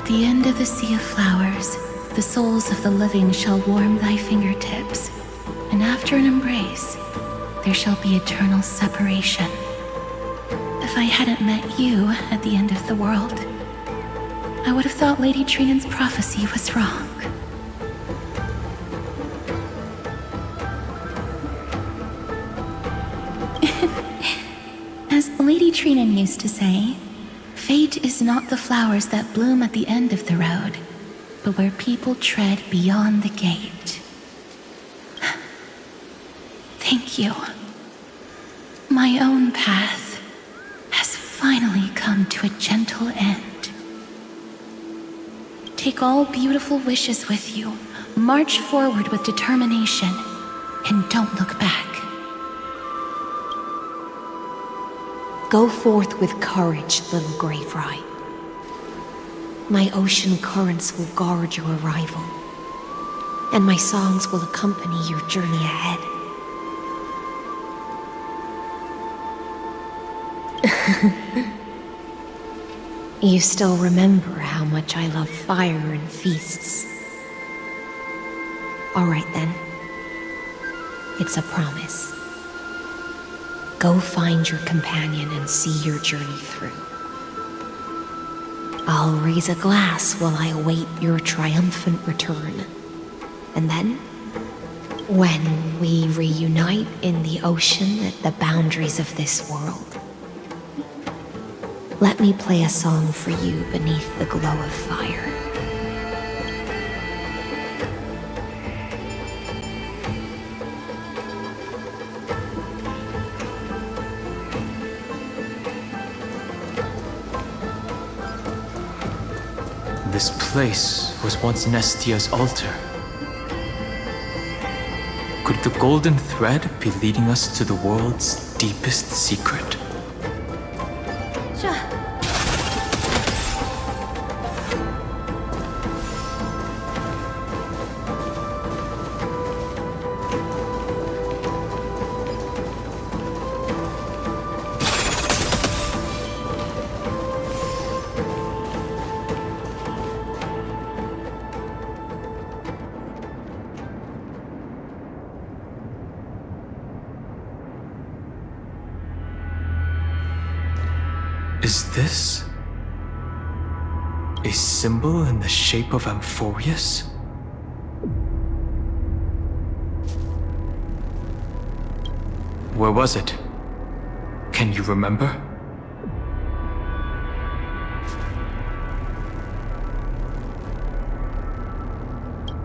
the end of the sea of flowers, the souls of the living shall warm thy fingertips, and after an embrace, there shall be eternal separation. If I hadn't met you at the end of the world, I would have thought Lady Trinan's prophecy was wrong. As Lady Trinan used to say, fate is not the flowers that bloom at the end of the road, but where people tread beyond the gate. Thank you. My own path has finally come to a gentle end. Take all beautiful wishes with you, march forward with determination, and don't look back. Go forth with courage, little Graveri. My ocean currents will guard your arrival, and my songs will accompany your journey ahead. You still remember how much I love fire and feasts. All right then. It's a promise. Go find your companion and see your journey through. I'll raise a glass while I await your triumphant return. And then, when we reunite in the ocean at the boundaries of this world, let me play a song for you beneath the glow of fire. This place was once Nestia's altar. Could the golden thread be leading us to the world's deepest secret? Is this a symbol in the shape of Amphoreus? Where was it? Can you remember?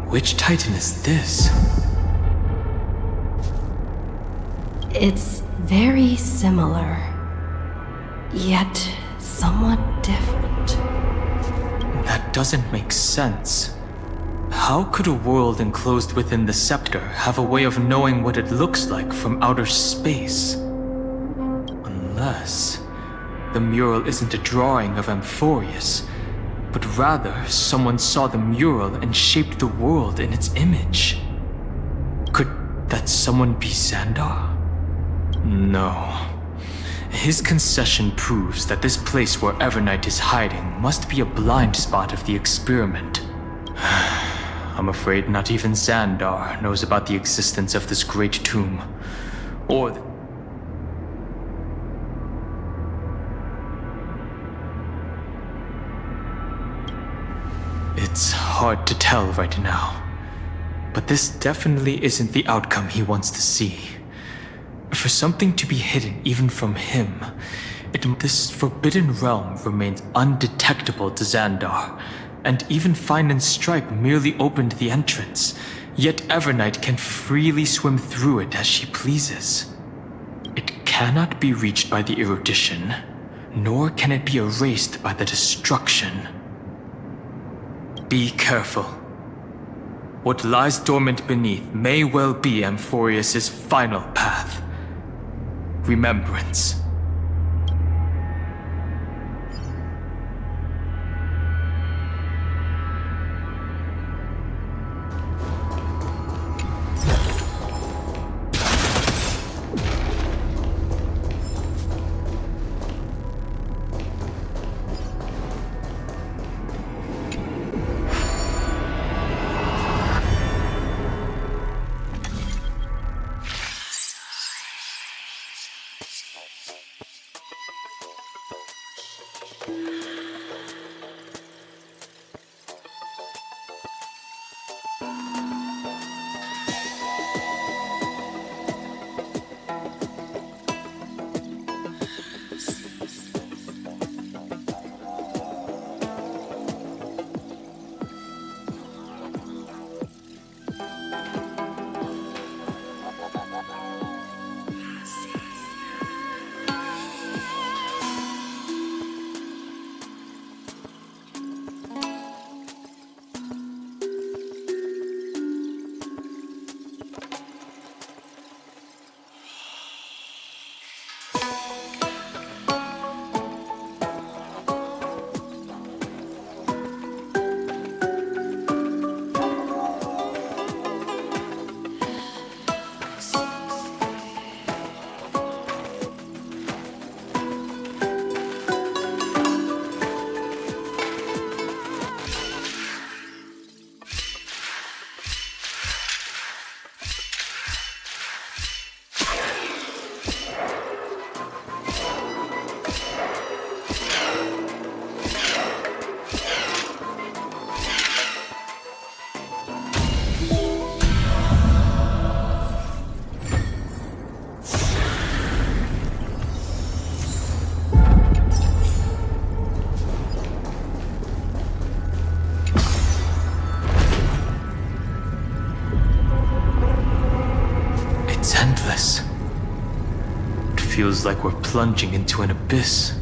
Which Titan is this? It's very similar, yet somewhat different. That doesn't make sense. How could a world enclosed within the scepter have a way of knowing what it looks like from outer space? Unless the mural isn't a drawing of Amphoreus, but rather someone saw the mural and shaped the world in its image. Could that someone be Xandar? No. His concession proves that this place where Evernight is hiding must be a blind spot of the experiment. I'm afraid not even Xandar knows about the existence of this great tomb, or It's hard to tell right now, but this definitely isn't the outcome he wants to see. For something to be hidden even from him, this forbidden realm remains undetectable to Xandar, and even Fine and Stripe merely opened the entrance, yet Evernight can freely swim through it as she pleases. It cannot be reached by the erudition, nor can it be erased by the destruction. Be careful. What lies dormant beneath may well be Amphoreus' final path. Remembrance. Feels like we're plunging into an abyss.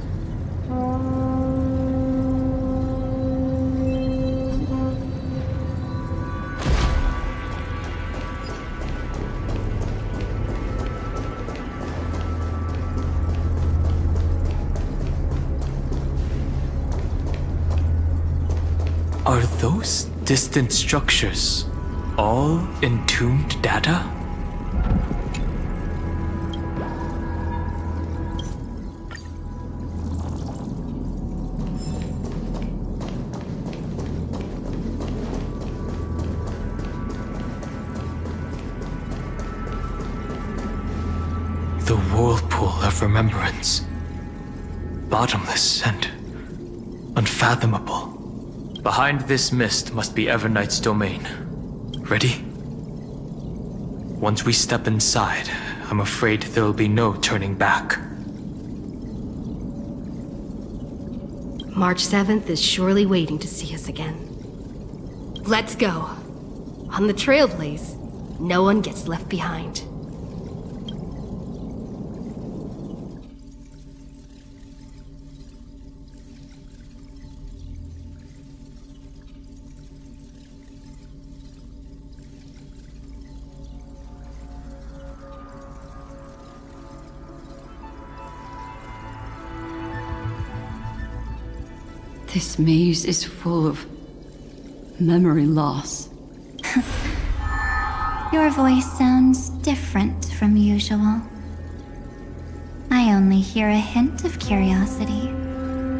Are those distant structures all entombed data? The whirlpool of remembrance. Bottomless and unfathomable. Behind this mist must be Everknight's domain. Ready? Once we step inside, I'm afraid there'll be no turning back. March 7th is surely waiting to see us again. Let's go. On the Trailblaze, no one gets left behind. This maze is full of memory loss. Your voice sounds different from usual. I only hear a hint of curiosity.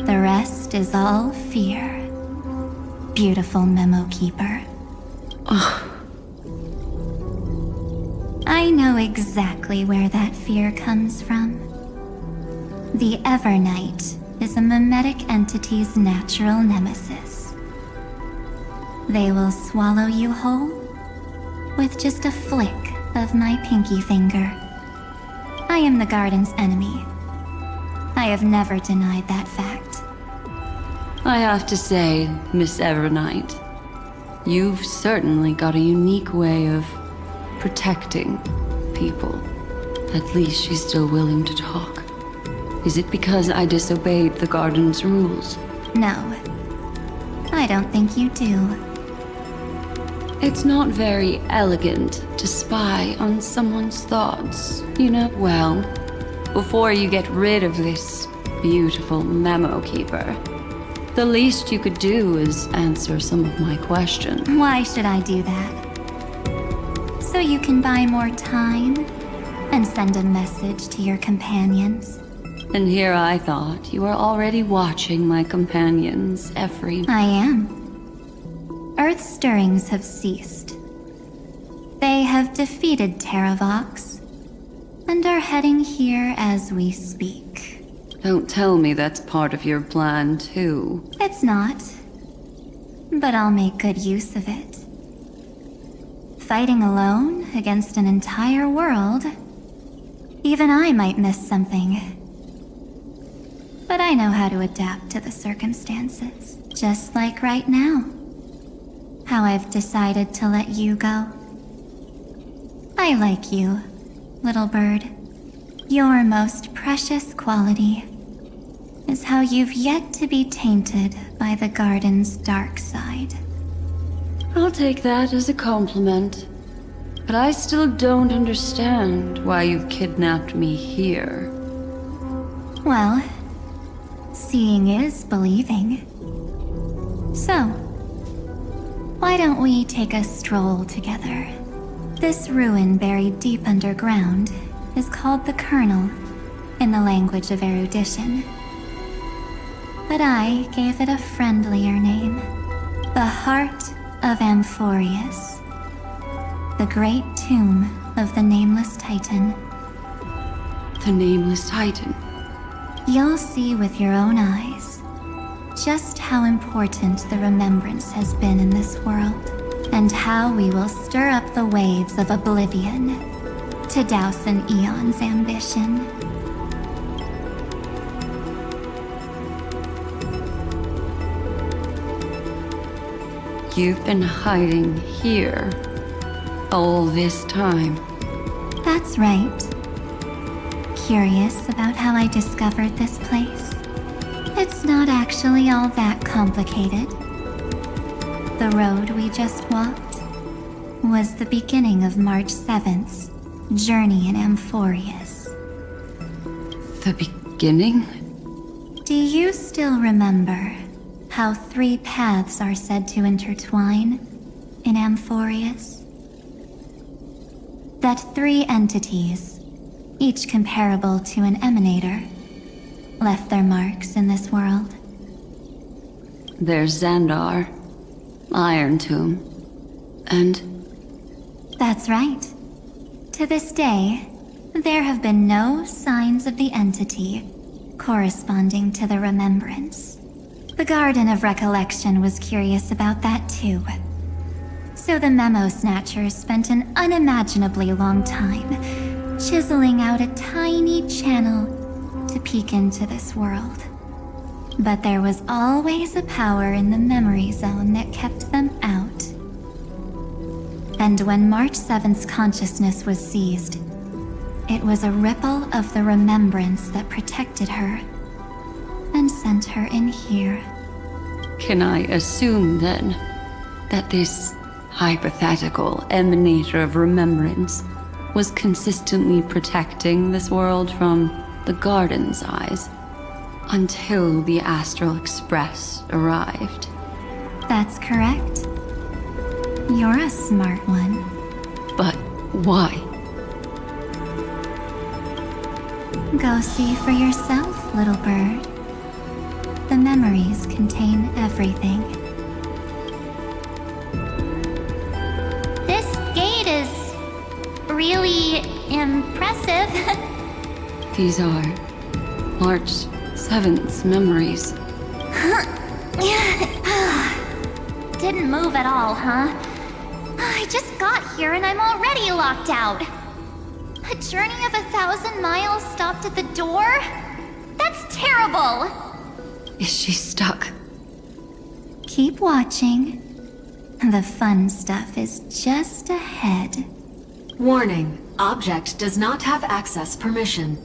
The rest is all fear. Beautiful memo keeper. I know exactly where that fear comes from. The Everknight is a mimetic entity's natural nemesis. They will swallow you whole with just a flick of my pinky finger. I am the garden's enemy. I have never denied that fact. I have to say, Miss Everknight, you've certainly got a unique way of protecting people. At least she's still willing to talk. Is it because I disobeyed the garden's rules? No, I don't think you do. It's not very elegant to spy on someone's thoughts, you know? Well, before you get rid of this beautiful memo keeper, the least you could do is answer some of my questions. Why should I do that? So you can buy more time and send a message to your companions? And here I thought you were already watching my companions every... I am. Earth's stirrings have ceased. They have defeated Terravox and are heading here as we speak. Don't tell me that's part of your plan, too. It's not. But I'll make good use of it. Fighting alone against an entire world, even I might miss something. But I know how to adapt to the circumstances, just like right now. How I've decided to let you go. I like you, little bird. Your most precious quality is how you've yet to be tainted by the garden's dark side. I'll take that as a compliment. But I still don't understand why you've kidnapped me here. Well, seeing is believing. So, why don't we take a stroll together? This ruin buried deep underground is called the Kernel, in the language of erudition. But I gave it a friendlier name. The Heart of Amphoreus. The great tomb of the Nameless Titan. The Nameless Titan. You'll see with your own eyes just how important the remembrance has been in this world, and how we will stir up the waves of oblivion to douse an eon's ambition. You've been hiding here all this time. That's right. Curious about how I discovered this place? It's not actually all that complicated. The road we just walked was the beginning of March 7th's journey in Amphoreus. The beginning? Do you still remember how 3 paths are said to intertwine in Amphoreus? That 3 entities, each comparable to an emanator, left their marks in this world. There's Xandar, Iron Tomb, and... That's right. To this day, there have been no signs of the entity corresponding to the remembrance. The Garden of Recollection was curious about that too. So the Memo Snatchers spent an unimaginably long time chiseling out a tiny channel to peek into this world. But there was always a power in the memory zone that kept them out. And when March 7th's consciousness was seized, it was a ripple of the remembrance that protected her and sent her in here. Can I assume, then, that this hypothetical emanator of remembrance was consistently protecting this world from the Garden's eyes until the Astral Express arrived? That's correct. You're a smart one. But why? Go see for yourself, little bird. The memories contain everything. This gate is really impressive. These are March 7th's memories. Didn't move at all, huh? I just got here and I'm already locked out. A journey of 1,000 miles stopped at the door? That's terrible! Is she stuck? Keep watching. The fun stuff is just ahead. Warning. Object does not have access permission.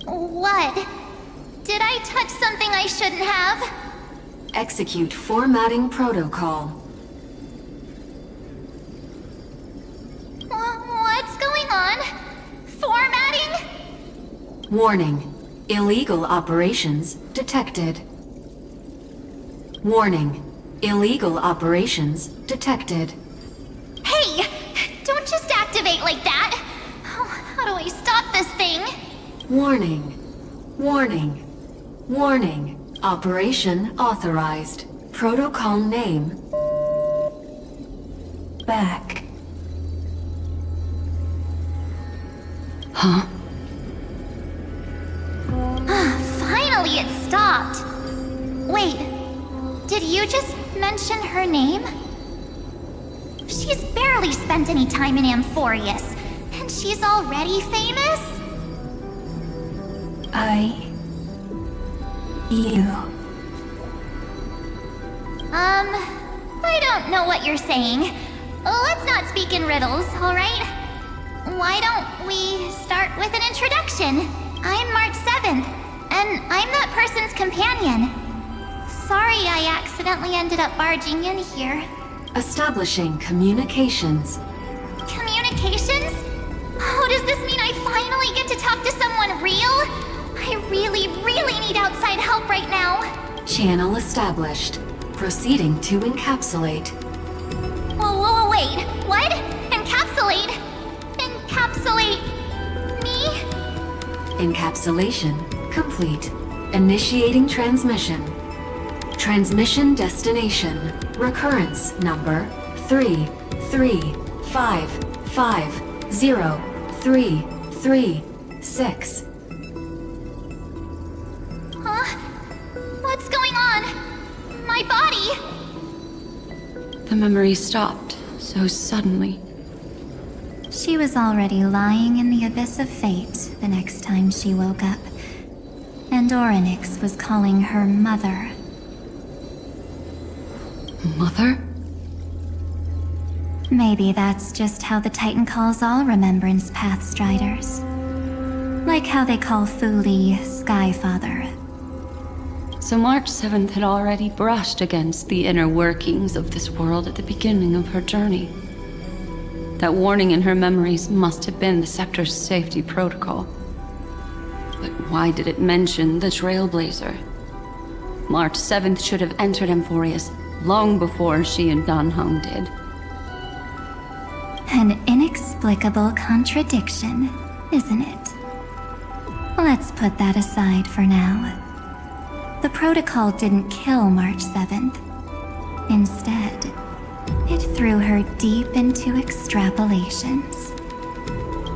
What? Did I touch something I shouldn't have? Execute formatting protocol. What's going on? Formatting? Warning. Illegal operations detected. Warning. Illegal operations detected. Hey! Don't just activate like that! How do I stop this thing? Warning. Warning. Warning. Operation authorized. Protocol name. Back. Huh? you just mention her name? She's barely spent any time in Amphoreus, and she's already famous? You. I don't know what you're saying. Let's not speak in riddles, alright? Why don't we start with an introduction? I'm March 7th, and I'm that person's companion. Sorry I accidentally ended up barging in here. Establishing communications. Communications? Oh, does this mean I finally get to talk to someone real? I really need outside help right now. Channel established. Proceeding to encapsulate. Whoa, wait. What? Encapsulate? Encapsulate me? Encapsulation complete. Initiating transmission. Transmission destination. Recurrence number 335503336. Huh? What's going on? My body! The memory stopped so suddenly. She was already lying in the abyss of fate the next time she woke up, and Orynyx was calling her mother. Mother? Maybe that's just how the Titan calls all Remembrance Pathstriders. Like how they call Thule Skyfather. So March 7th had already brushed against the inner workings of this world at the beginning of her journey. That warning in her memories must have been the Scepter's safety protocol. But why did it mention the Trailblazer? March 7th should have entered Amphoreus long before she and Dan Heng did. An inexplicable contradiction, isn't it? Let's put that aside for now. The protocol didn't kill March 7th. Instead, it threw her deep into extrapolations.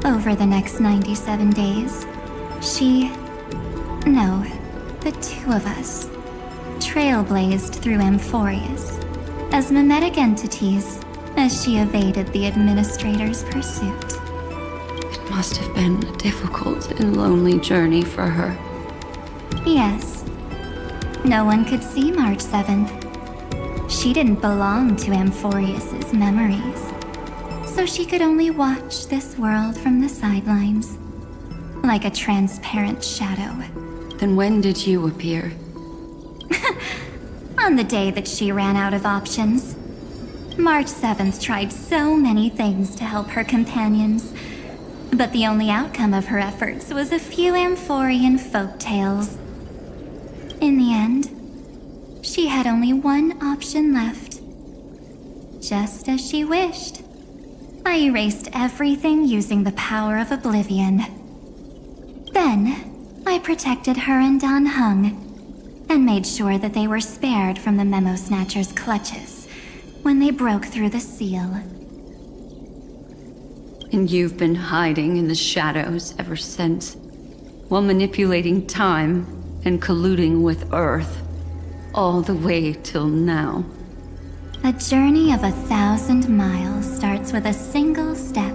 Over the next 97 days, the two of us, trailblazed through Amphoreus as mimetic entities as she evaded the administrator's pursuit. It must have been a difficult and lonely journey for her. Yes. No one could see March 7th. She didn't belong to Amphoreus's memories, so she could only watch this world from the sidelines, like a transparent shadow. Then when did you appear? On the day that she ran out of options. March 7th tried so many things to help her companions, but the only outcome of her efforts was a few Amphorean folktales. In the end, she had only one option left. Just as she wished, I erased everything using the power of oblivion. Then, I protected her and Dan Heng, and made sure that they were spared from the Memo Snatcher's clutches when they broke through the seal. And you've been hiding in the shadows ever since, while manipulating time and colluding with Earth, all the way till now. A journey of 1,000 miles starts with a single step.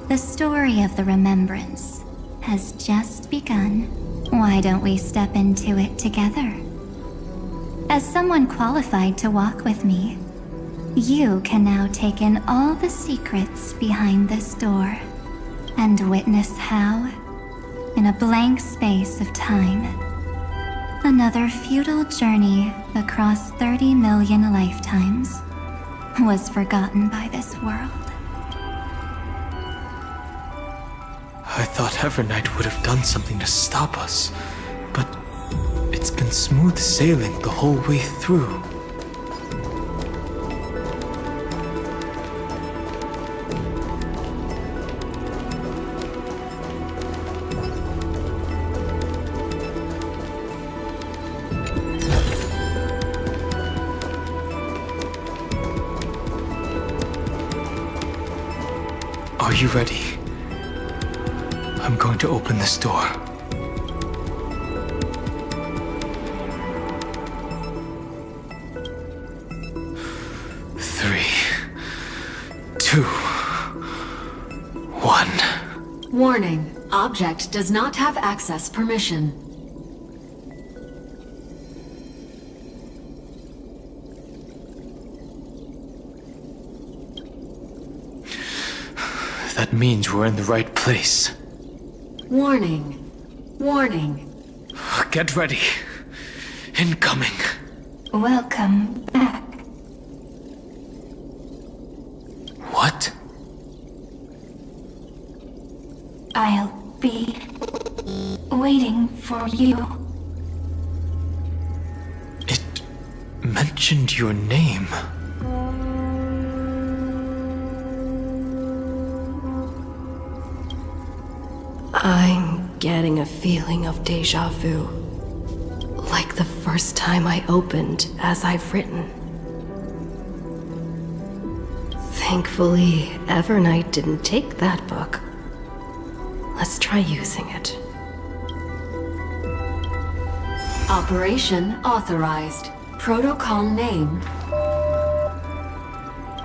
The story of the Remembrance has just begun. Why don't we step into it together? As someone qualified to walk with me, you can now take in all the secrets behind this door and witness how, in a blank space of time, another futile journey across 30 million lifetimes was forgotten by this world. I thought Evernight would have done something to stop us, but it's been smooth sailing the whole way through. Are you ready? I'm going to open this door. 2, 1. Warning. Object does not have access permission. That means we're in the right place. Warning. Warning. Get ready. Incoming. Welcome back. What? I'll be waiting for you. It mentioned your name. I'm getting a feeling of deja vu. Like the first time I opened As I've Written. Thankfully, Evernight didn't take that book. Let's try using it. Operation authorized. Protocol name.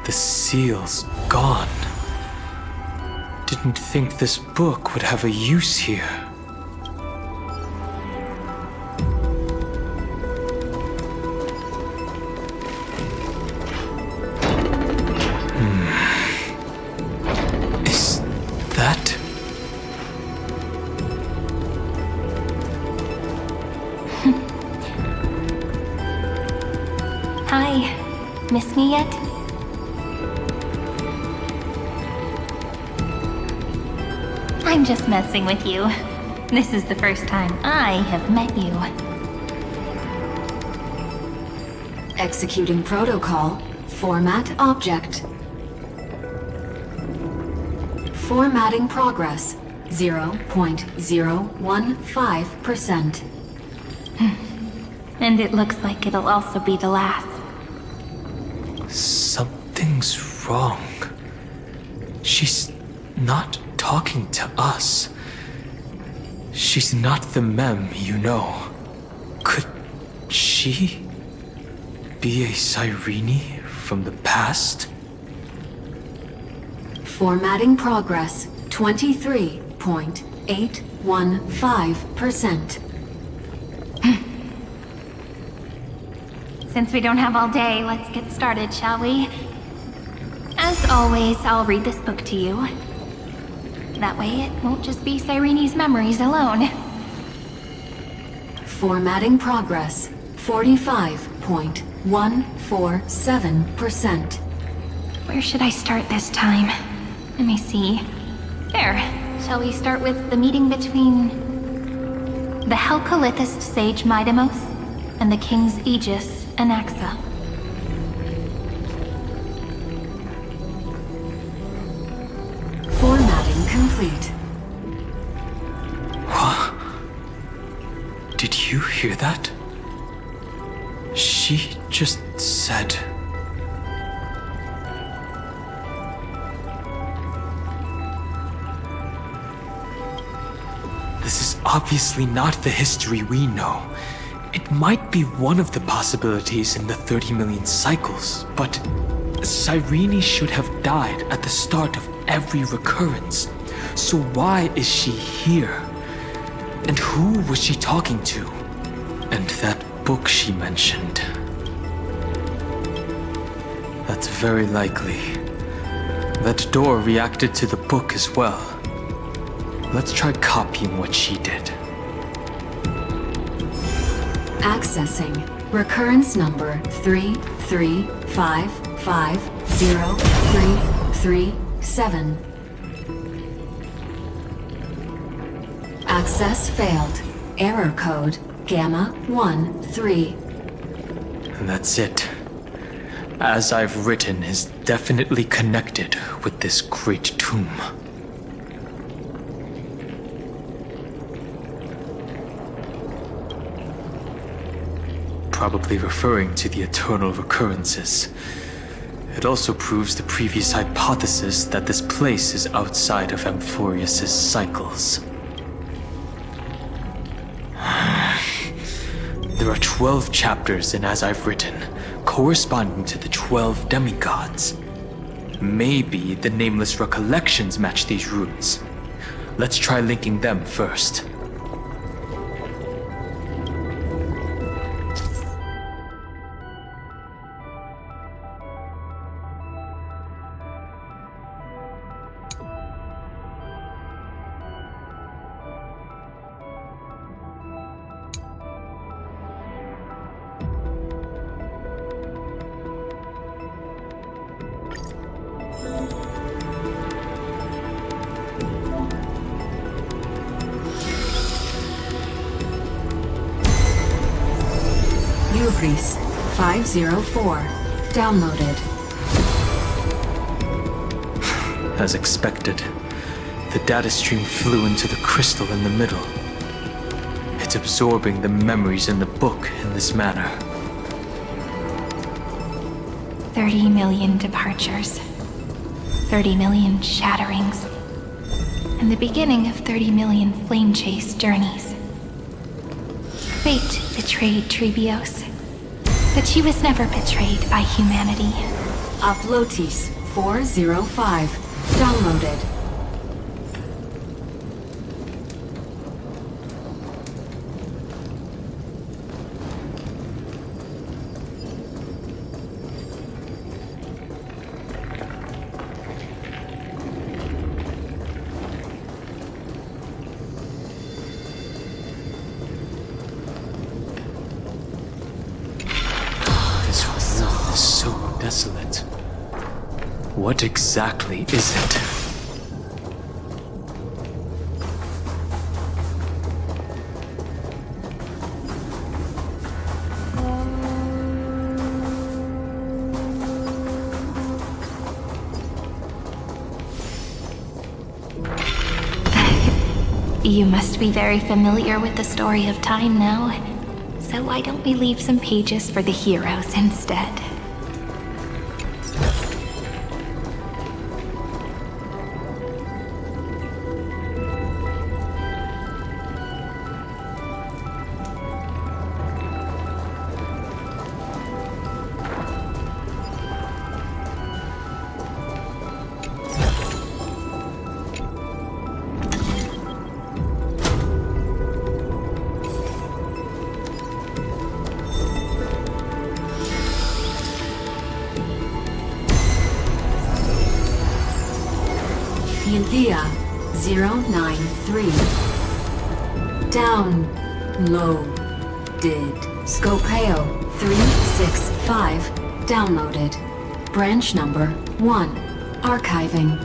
The seal's gone. Didn't think this book would have a use here. Is that... Hi. Miss me yet? I'm just messing with you. This is the first time I have met you. Executing protocol. Format object. Formatting progress. 0.015%. And it looks like it'll also be the last. Something's wrong. She's not talking to us. She's not the mem, you know. Could she be a Cyrene from the past? Formatting progress. 23.815%. Since we don't have all day, let's get started, shall we? As always, I'll read this book to you. That way it won't just be Cyrene's memories alone. Formatting progress. 45.147%. Where should I start this time? Let me see. There. Shall we start with the meeting between the Helcolithist sage Midamos and the King's Aegis, Anaxa? Formatting complete. Did you hear that? She just said... This is obviously not the history we know. It might be one of the possibilities in the 30 million cycles, but Cyrene should have died at the start of every recurrence. So why is she here? And who was she talking to? And that book she mentioned. That's very likely. That door reacted to the book as well. Let's try copying what she did. Accessing. Recurrence number 335503337. Access failed. Error code Gamma 13. And that's it. As I've Written is definitely connected with this great tomb. Probably referring to the eternal recurrences. It also proves the previous hypothesis that this place is outside of Amphoreus' cycles. There are 12 chapters in As I've Written, corresponding to the 12 demigods. Maybe the nameless recollections match these runes. Let's try linking them first. Uvris 504. Downloaded. As expected, the data stream flew into the crystal in the middle. It's absorbing the memories in the book in this manner. 30 million departures. 30 million shatterings. And the beginning of 30 million flame chase journeys. Fate betrayed Trebios, but she was never betrayed by humanity. Uplotis 405. Downloaded. Desolate. What exactly is it? You must be very familiar with the story of time now. So why don't we leave some pages for the heroes instead? Thea 093. Downloaded. Scopeo 365. Downloaded. Branch number 1. Archiving.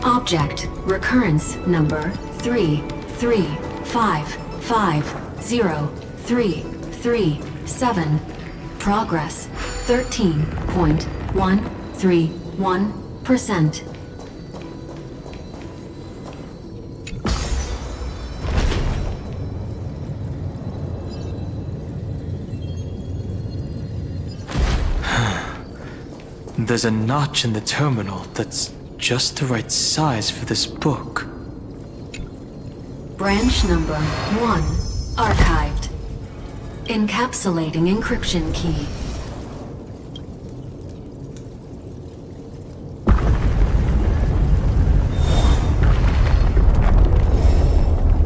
Object recurrence number 335503337. Progress 13.131%. There's a notch in the terminal that's just the right size for this book. Branch number 1. Archived. Encapsulating encryption key.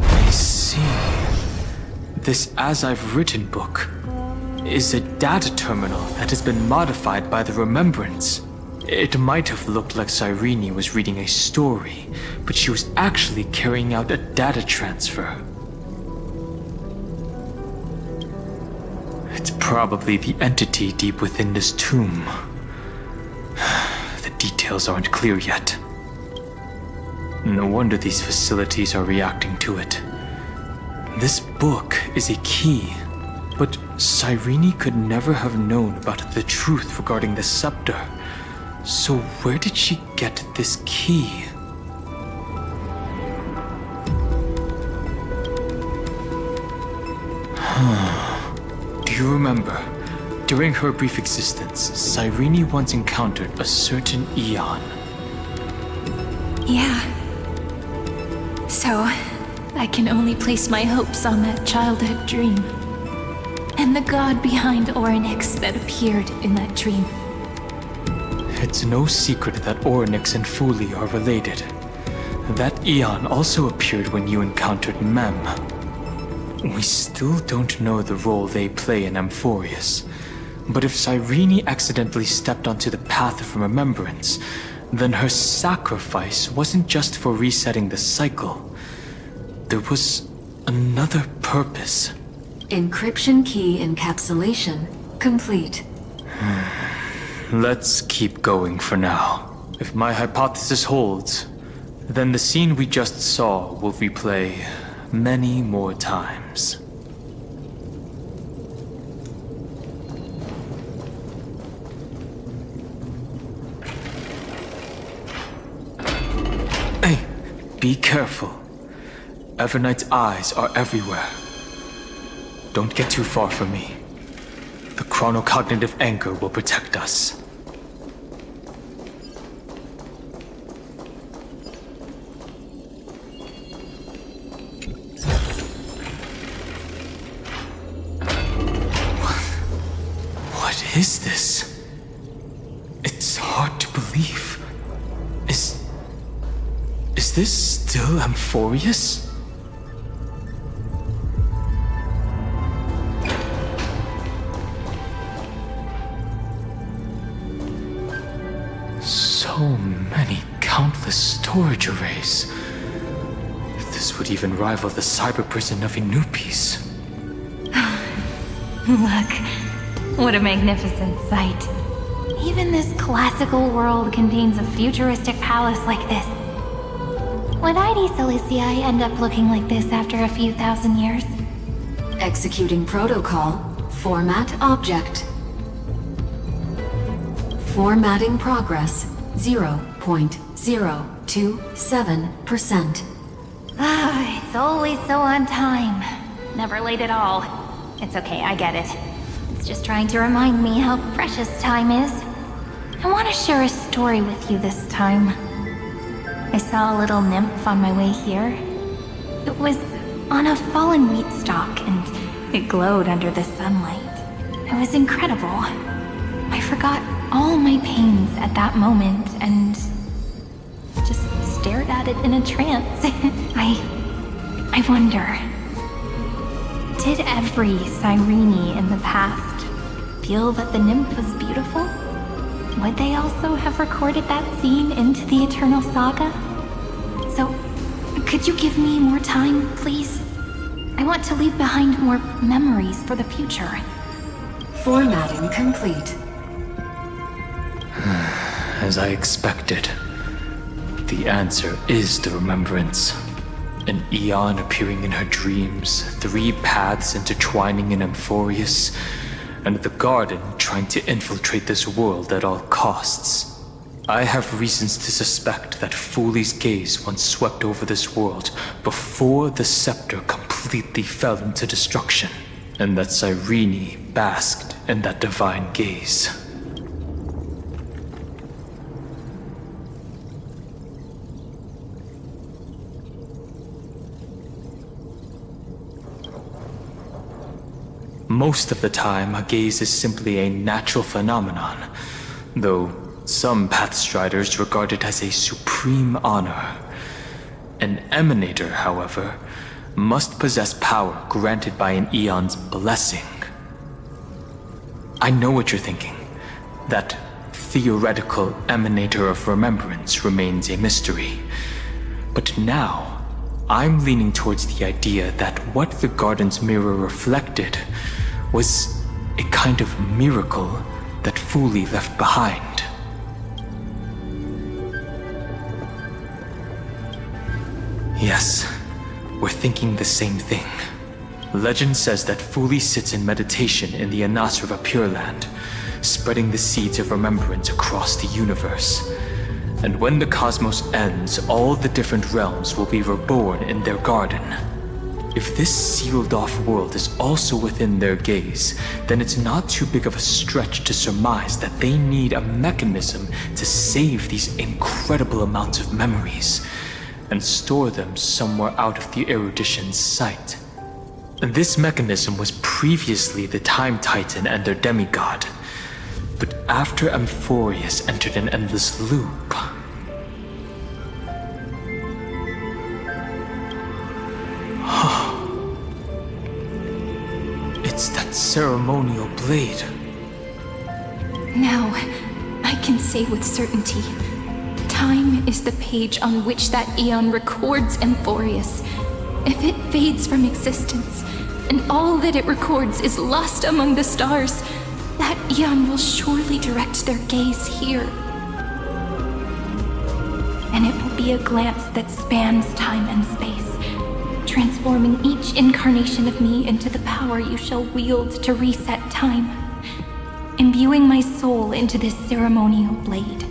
I see. This As I've Written book is a data terminal that has been modified by the remembrance. It might have looked like Cyrene was reading a story, but she was actually carrying out a data transfer. It's probably the entity deep within this tomb. The details aren't clear yet. No wonder these facilities are reacting to it. This book is a key. But Cyrene could never have known about the truth regarding the scepter. So where did she get this key? Do you remember? During her brief existence, Cyrene once encountered a certain Eon. Yeah. So, I can only place my hopes on that childhood dream. And the god behind Orynyx that appeared in that dream. It It's no secret that Orynyx and Fuli are related. That Eon also appeared when you encountered Mem. We still don't know the role they play in Amphoreus. But if Cyrene accidentally stepped onto the path of remembrance, then her sacrifice wasn't just for resetting the cycle. There was another purpose. Encryption key encapsulation complete. Let's keep going for now. If my hypothesis holds, then the scene we just saw will replay many more times. Hey, be careful. Everknight's eyes are everywhere. Don't get too far from me. The chronocognitive anchor will protect us. What is this? It's hard to believe. Is this still Amphoreus? So many countless storage arrays. This would even rival the cyber prison of Inupis. Look, what a magnificent sight. Even this classical world contains a futuristic palace like this. Would ID Ciliciae end up looking like this after a few thousand years? Executing protocol. Format object. Formatting progress 0.027%. It's always so on time. Never late at all. It's okay, I get it. It's just trying to remind me how precious time is. I want to share a story with you this time. I saw a little nymph on my way here. It was on a fallen wheat stalk, and it glowed under the sunlight. It was incredible. I forgot all my pains at that moment and just stared at it in a trance. I wonder, did every Cyrene in the past feel that the nymph was beautiful? Would they also have recorded that scene into the Eternal Saga? So, could you give me more time, please? I want to leave behind more memories for the future. Formatting complete. As I expected, the answer is the remembrance. An Eon appearing in her dreams, 3 paths intertwining in Amphoreus, and the Garden trying to infiltrate this world at all costs. I have reasons to suspect that Fuli's gaze once swept over this world before the scepter completely fell into destruction, and that Cyrene basked in that divine gaze. Most of the time, a gaze is simply a natural phenomenon, though some Pathstriders regard it as a supreme honor. An Emanator, however, must possess power granted by an Eon's blessing. I know what you're thinking. That theoretical Emanator of Remembrance remains a mystery. But now, I'm leaning towards the idea that what the Garden's mirror reflected was a kind of miracle that Fuli left behind. Yes, we're thinking the same thing. Legend says that Fuli sits in meditation in the Anasrava Pure Land, spreading the seeds of remembrance across the universe. And when the cosmos ends, all the different realms will be reborn in their garden. If this sealed-off world is also within their gaze, then it's not too big of a stretch to surmise that they need a mechanism to save these incredible amounts of memories and store them somewhere out of the erudition's sight. This mechanism was previously the Time Titan and their demigod. But after Amphoreus entered an endless loop... It's that ceremonial blade. Now, I can say with certainty, time is the page on which that eon records Amphoreus. If it fades from existence, and all that it records is lost among the stars, that eon will surely direct their gaze here. And it will be a glance that spans time and space, transforming each incarnation of me into the power you shall wield to reset time, imbuing my soul into this ceremonial blade,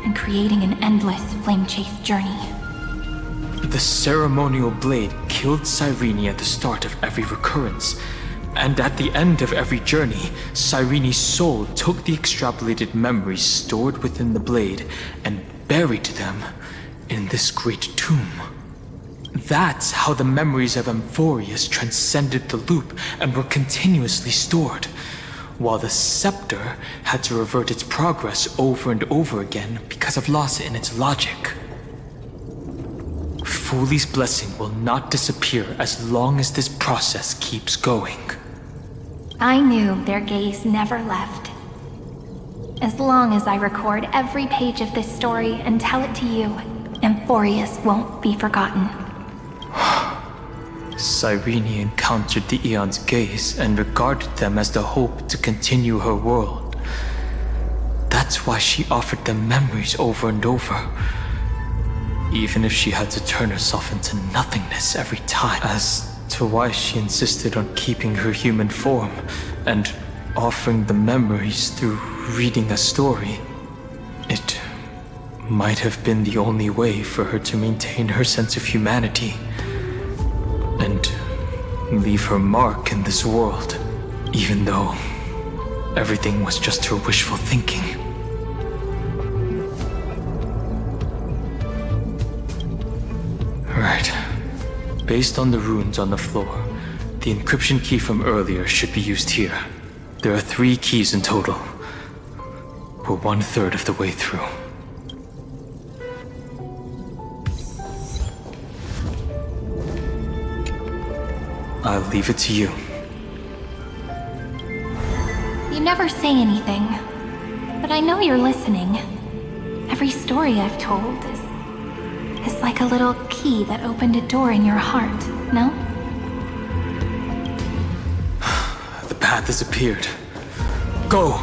and creating an endless flame chase journey. The ceremonial blade killed Cyrene at the start of every recurrence, and at the end of every journey, Cyrene's soul took the extrapolated memories stored within the blade and buried them in this great tomb. That's how the memories of Amphoreus transcended the loop and were continuously stored, while the scepter had to revert its progress over and over again because of loss in its logic. Fuli's blessing will not disappear as long as this process keeps going. I knew their gaze never left. As long as I record every page of this story and tell it to you, Amphoreus won't be forgotten. Cyrene encountered the Eon's gaze and regarded them as the hope to continue her world. That's why she offered them memories over and over, even if she had to turn herself into nothingness every time. As to why she insisted on keeping her human form and offering the memories through reading a story, it might have been the only way for her to maintain her sense of humanity and leave her mark in this world, even though everything was just her wishful thinking. Right. Based on the runes on the floor, the encryption key from earlier should be used here. There are 3 keys in total. We're 1/3 of the way through. I'll leave it to you. You never say anything, but I know you're listening. Every story I've told is like a little key that opened a door in your heart, no? The path disappeared. Go!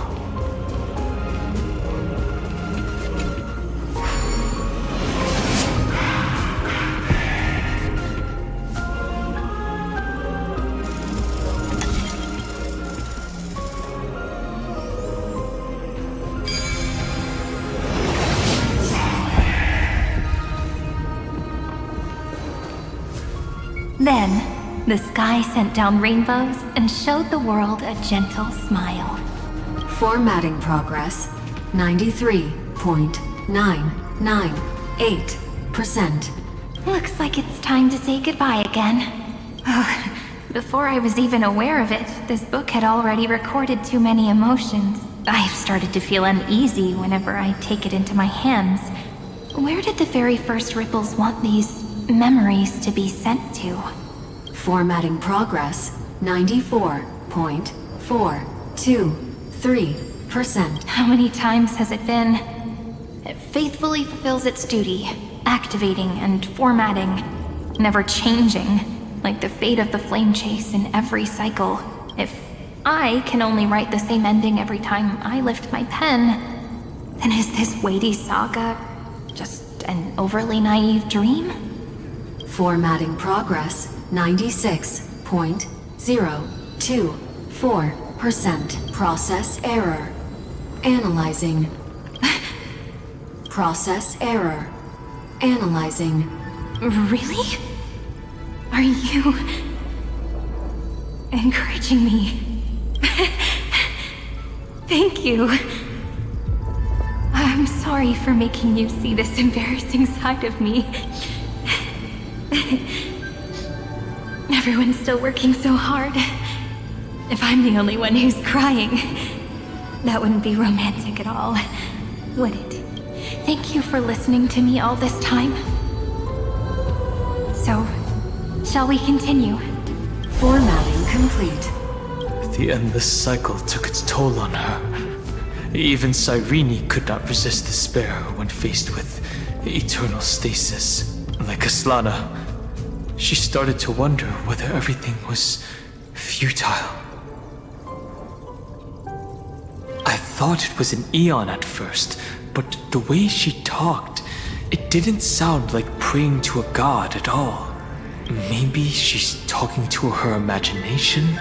Then, the sky sent down rainbows and showed the world a gentle smile. Formatting progress 93.998%. Looks like it's time to say goodbye again. Before I was even aware of it, this book had already recorded too many emotions. I've started to feel uneasy whenever I take it into my hands. Where did the very first ripples want these memories to be sent to? Formatting progress 94.423%. How many times has it been? It faithfully fulfills its duty, activating and formatting, never changing, like the fate of the flame chase in every cycle. If I can only write the same ending every time I lift my pen, then is this weighty saga just an overly naive dream? Formatting progress 96.024%. Process error. Analyzing. Process error. Analyzing. Really? Are you encouraging me? Thank you. I'm sorry for making you see this embarrassing side of me. Everyone's still working so hard. If I'm the only one who's crying, That wouldn't be romantic at all, would it? Thank you for listening to me all this time. So, shall we continue? Formatting complete. The endless cycle took its toll on her. Even Cyrene could not resist despair when faced with eternal stasis. Like Aslana, she started to wonder whether everything was futile. I thought it was an Eon at first, but the way she talked, it didn't sound like praying to a god at all. Maybe she's talking to her imagination?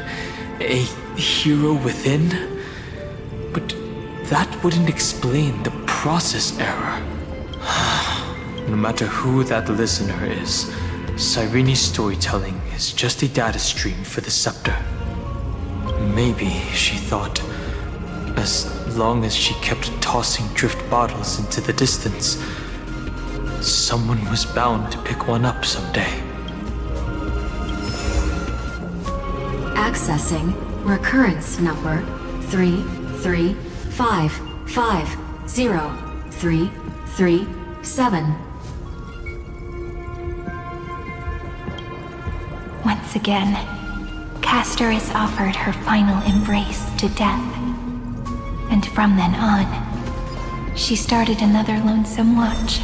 A hero within? But that wouldn't explain the process error. No matter who that listener is, Cyrene's storytelling is just a data stream for the scepter. Maybe, she thought, as long as she kept tossing drift bottles into the distance, someone was bound to pick one up someday. Accessing recurrence number 335503337. Once again, Castor is offered her final embrace to death. And from then on, she started another lonesome watch.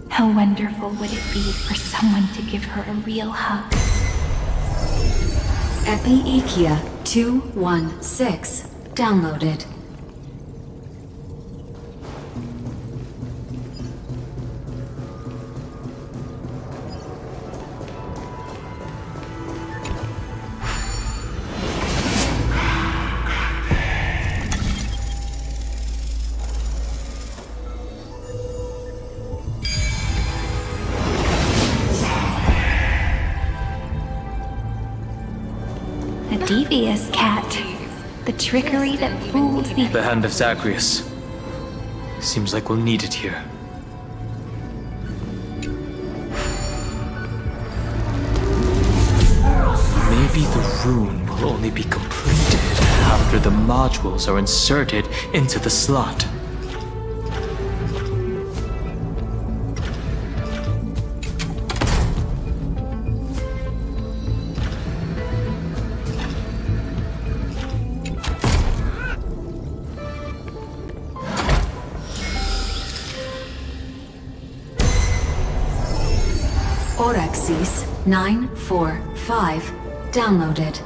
How wonderful would it be for someone to give her a real hug? Epiekia 216 downloaded. Devious cat. The trickery that fools the... The hand of Zagreus. Seems like we'll need it here. Maybe the rune will only be completed after the modules are inserted into the slot. Orexis 945 downloaded.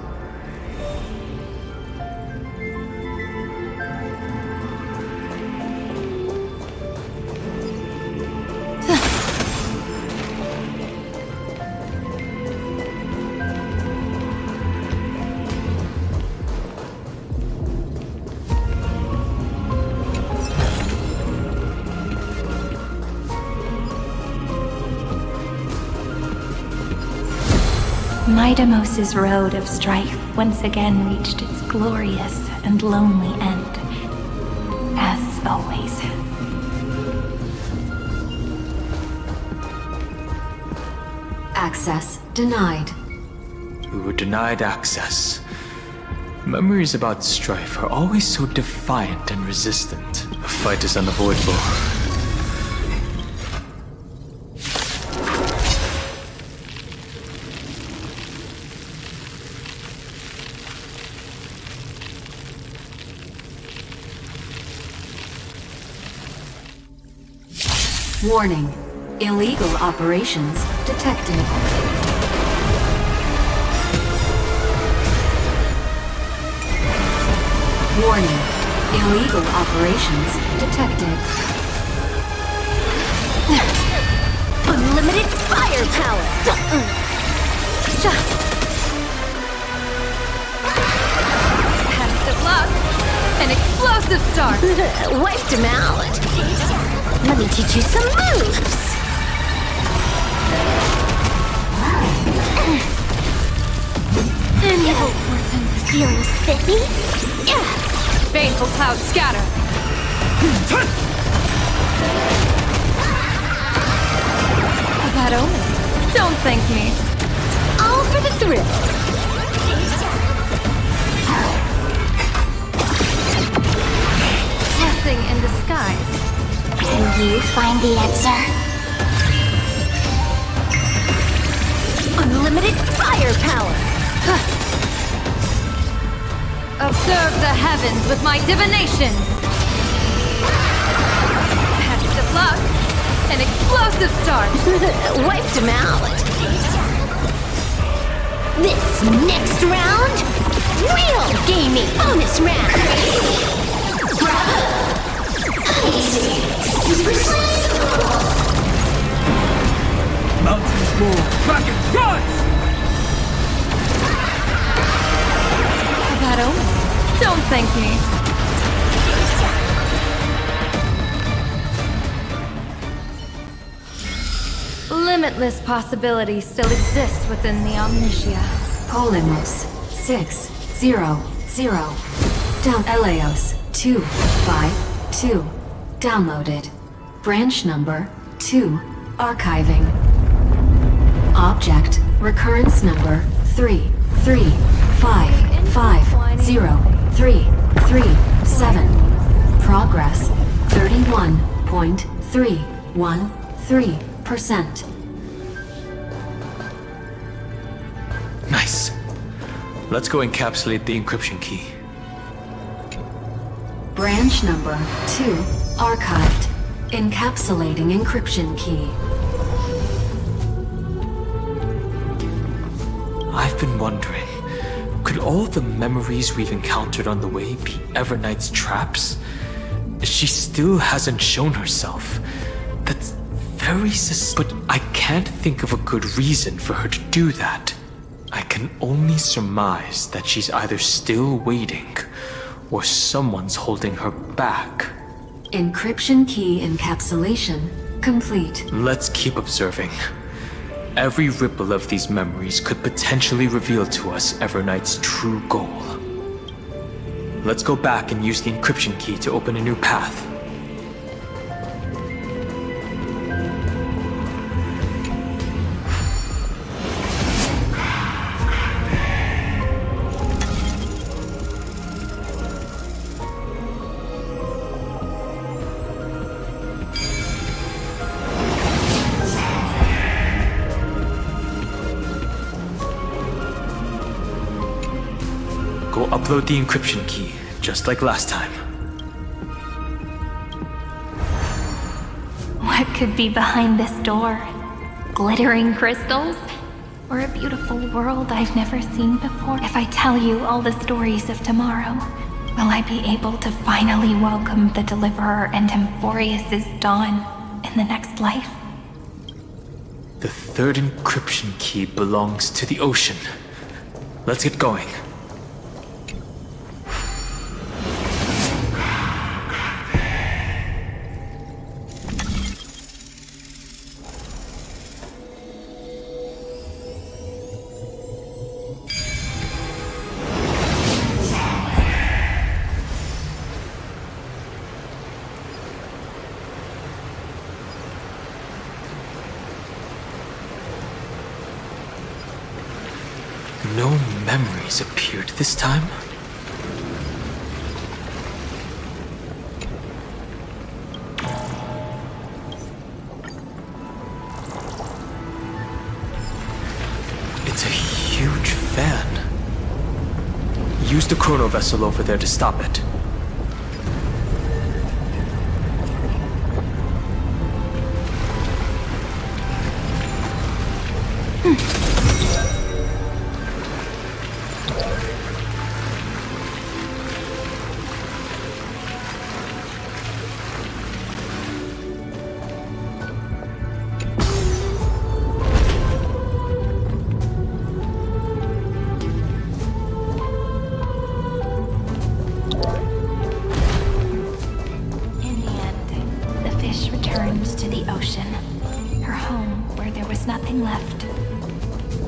Midamos's road of strife once again reached its glorious and lonely end. As always. Access denied. We were denied access. Memories about strife are always so defiant and resistant. A fight is unavoidable. Warning. Illegal operations detected. Warning. Illegal operations detected. Unlimited firepower! Test of luck. An explosive start. Wiped him out. Let me teach you some moves. Any hope worth feeling spiffy? Baneful clouds scatter. A bad omen. Don't thank me. All for the thrill. you find the answer. Unlimited firepower! Observe the heavens with my divination! Best of luck! An explosive start! Wiped him out. This next round, real gaming bonus round. Super Slam! Mountains roar, Kraken rise! A bad omen? Don't thank me. Limitless possibilities still exist within the Omnitia. Polymos 600. Down Eleos 252. Downloaded. Branch number 2. Archiving. Object recurrence number 335503337. Progress 31.313%. Nice. Let's go encapsulate the encryption key. Branch number 2 archived. Encapsulating encryption key. I've been wondering, could all the memories we've encountered on the way be Everknight's traps? She still hasn't shown herself. That's very but I can't think of a good reason for her to do that. I can only surmise that she's either still waiting, or someone's holding her back. Encryption key encapsulation complete. Let's keep observing. Every ripple of these memories could potentially reveal to us Everknight's true goal. Let's go back and use the encryption key to open a new path. Go upload the encryption key, just like last time. What could be behind this door? Glittering crystals? Or a beautiful world I've never seen before? If I tell you all the stories of tomorrow, will I be able to finally welcome the Deliverer and Amphoreus' dawn in the next life? The third encryption key belongs to the ocean. Let's get going. No memories appeared this time. It's a huge fan. Use the chrono vessel over there to stop it.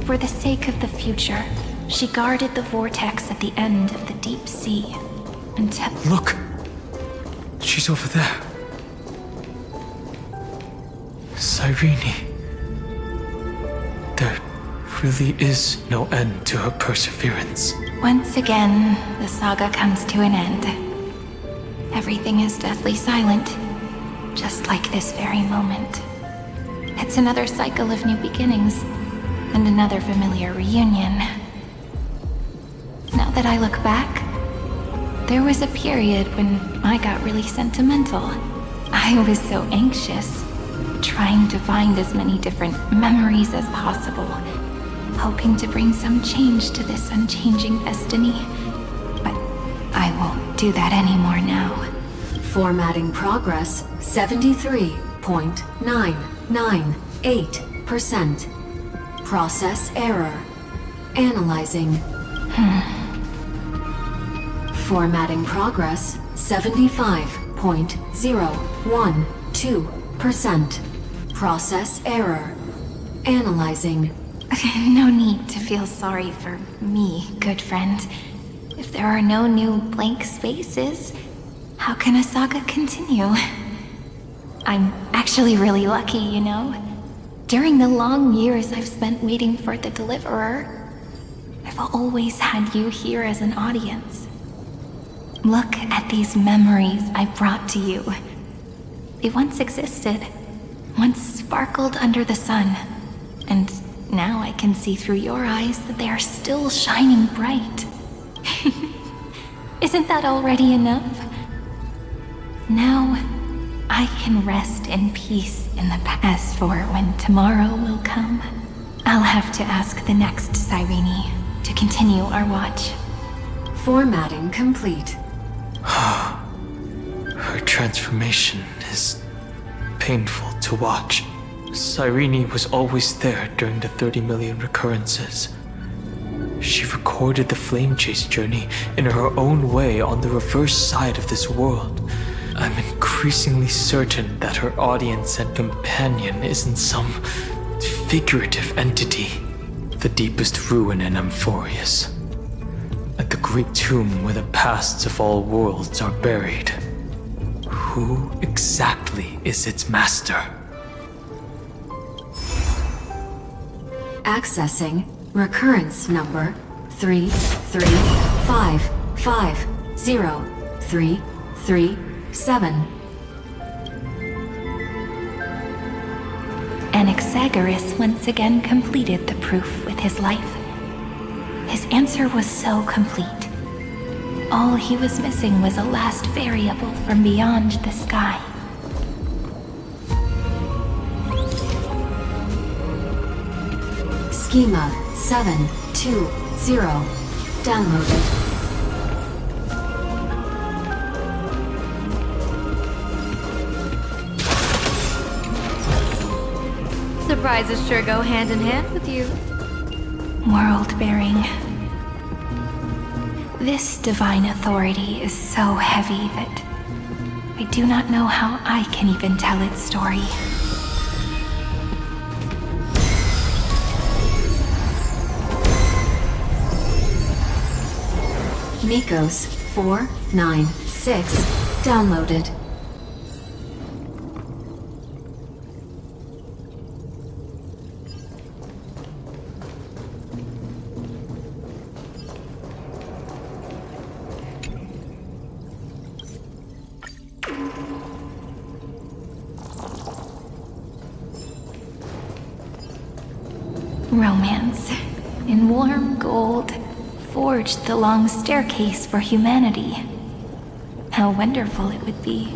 For the sake of the future, she guarded the vortex at the end of the deep sea until... Look! She's over there. Cyrene. There really is no end to her perseverance. Once again, the saga comes to an end. Everything is deathly silent. just like this very moment. It's another cycle of new beginnings, and another familiar reunion. Now that I look back, there was a period when I got really sentimental. I was so anxious, trying to find as many different memories as possible, hoping to bring some change to this unchanging destiny. But I won't do that anymore now. Formatting progress 73.998%. Process error. Analyzing. Formatting progress 75.012%. Process error. Analyzing. No need to feel sorry for me, good friend. If there are no new blank spaces, how can a saga continue? I'm actually really lucky, you know? During the long years I've spent waiting for the Deliverer, I've always had you here as an audience. Look at these memories I brought to you. They once existed, once sparkled under the sun, and now I can see through your eyes that they are still shining bright. Isn't that already enough? Now, I can rest in peace in the past for when tomorrow will come. I'll have to ask the next Cyrene to continue our watch. Formatting complete. Her transformation is painful to watch. Cyrene was always there during the 30 million recurrences. She recorded the flame chase journey in her own way on the reverse side of this world. I'm increasingly certain that her audience and companion isn't some figurative entity. The deepest ruin in Amphoreus. At the great tomb where the pasts of all worlds are buried. Who exactly is its master? Accessing recurrence number 335503337. Anaxagoras once again completed the proof with his life. His answer was so complete. All he was missing was a last variable from beyond the sky. Schema 720. Downloaded. Surprises sure go hand in hand with you. World-bearing. This divine authority is so heavy that I do not know how I can even tell its story. Nikos 496. Downloaded. Romance, in warm gold, forged the long staircase for humanity. How wonderful it would be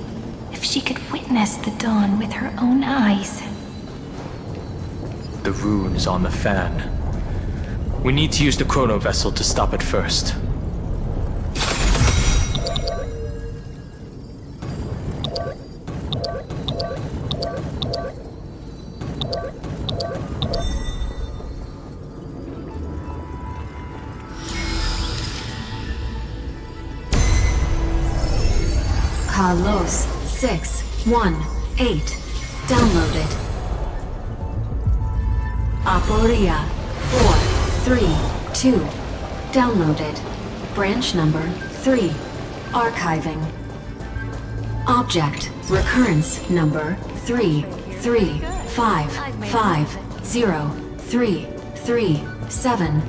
if she could witness the dawn with her own eyes. The rune is on the fan. We need to use the chrono vessel to stop it first. Kalos 618. Downloaded. Aporia 432. Downloaded. Branch number 3. Archiving. Object recurrence number 335503337.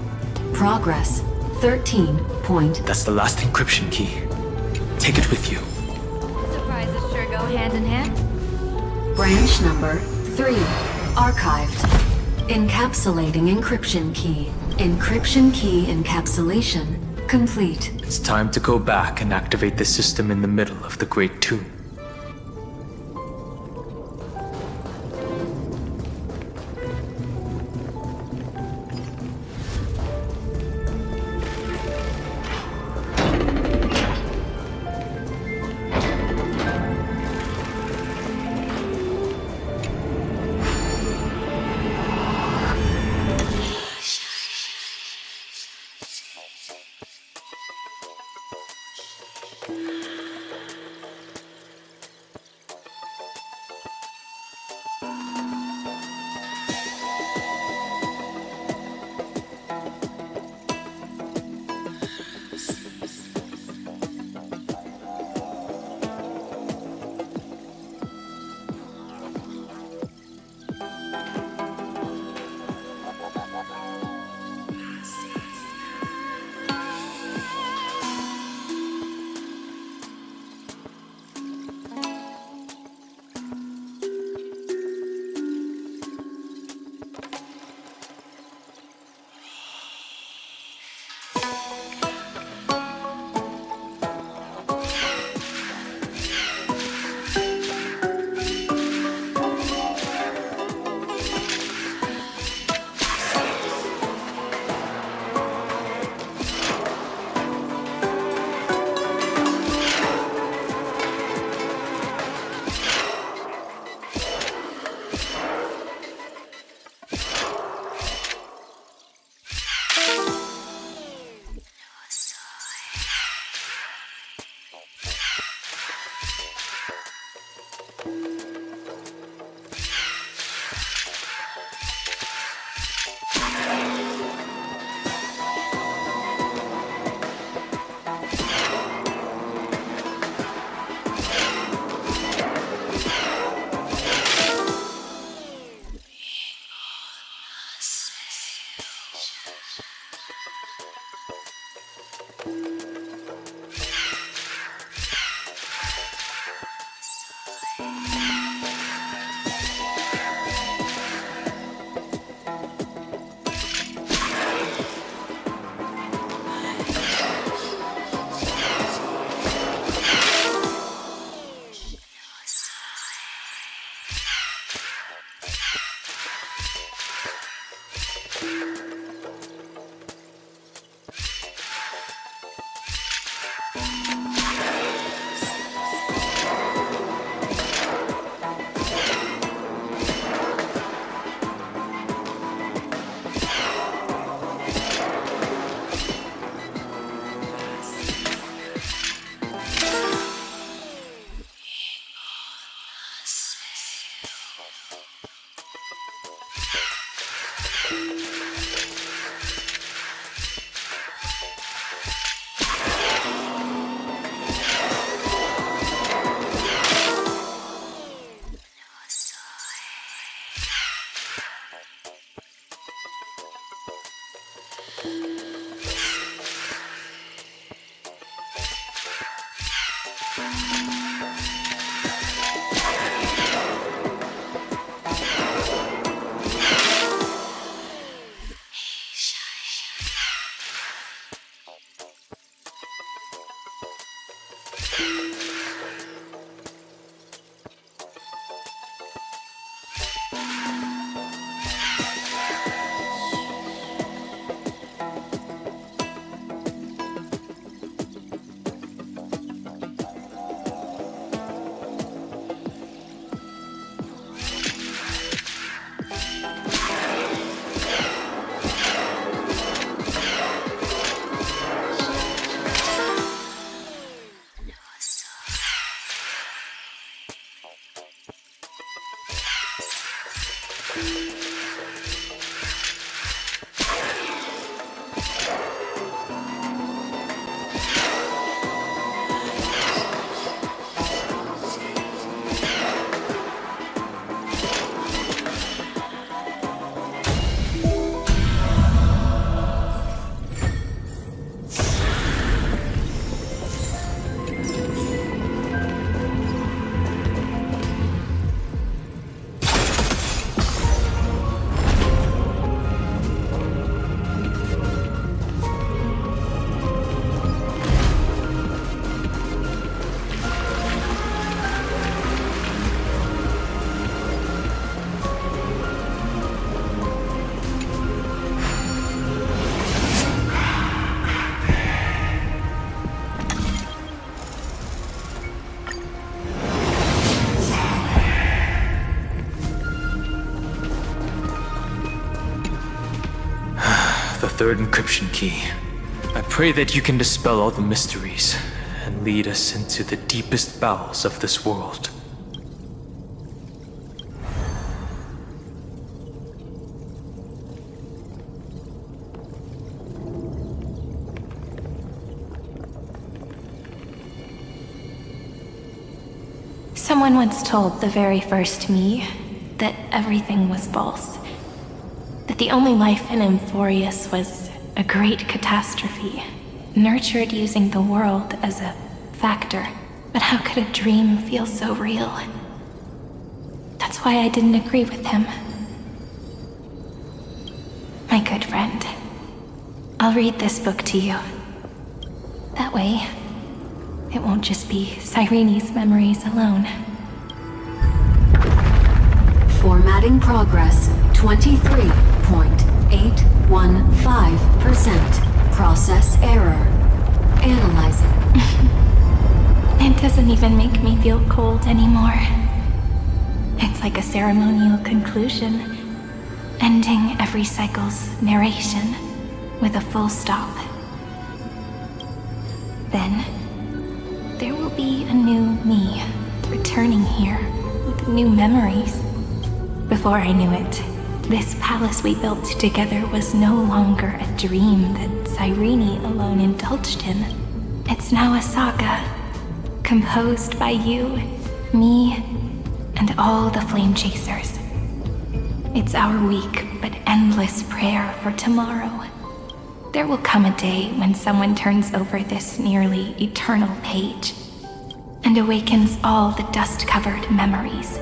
Progress 13 point. That's the last encryption key. Take it with you. Surprises sure go hand in hand. Branch number 3. Archived. Encapsulating encryption key. Encryption key encapsulation complete. It's time to go back and activate the system in the middle of the Great Tomb. third encryption key. I pray that you can dispel all the mysteries and lead us into the deepest bowels of this world. Someone once told the very first me that everything was false. That the only life in Amphoreus was a great catastrophe, nurtured using the world as a factor. But how could a dream feel so real? That's why I didn't agree with him. My good friend, I'll read this book to you. That way, it won't just be Cyrene's memories alone. Formatting progress 23.815%. Process error. Analyzing. It doesn't even make me feel cold anymore. It's like a ceremonial conclusion, ending every cycle's narration with a full stop. Then, there will be a new me, returning here with new memories. Before I knew it, this palace we built together was no longer a dream that Cyrene alone indulged in. It's now a saga, composed by you, me, and all the flame chasers. It's our weak but endless prayer for tomorrow. There will come a day when someone turns over this nearly eternal page and awakens all the dust-covered memories,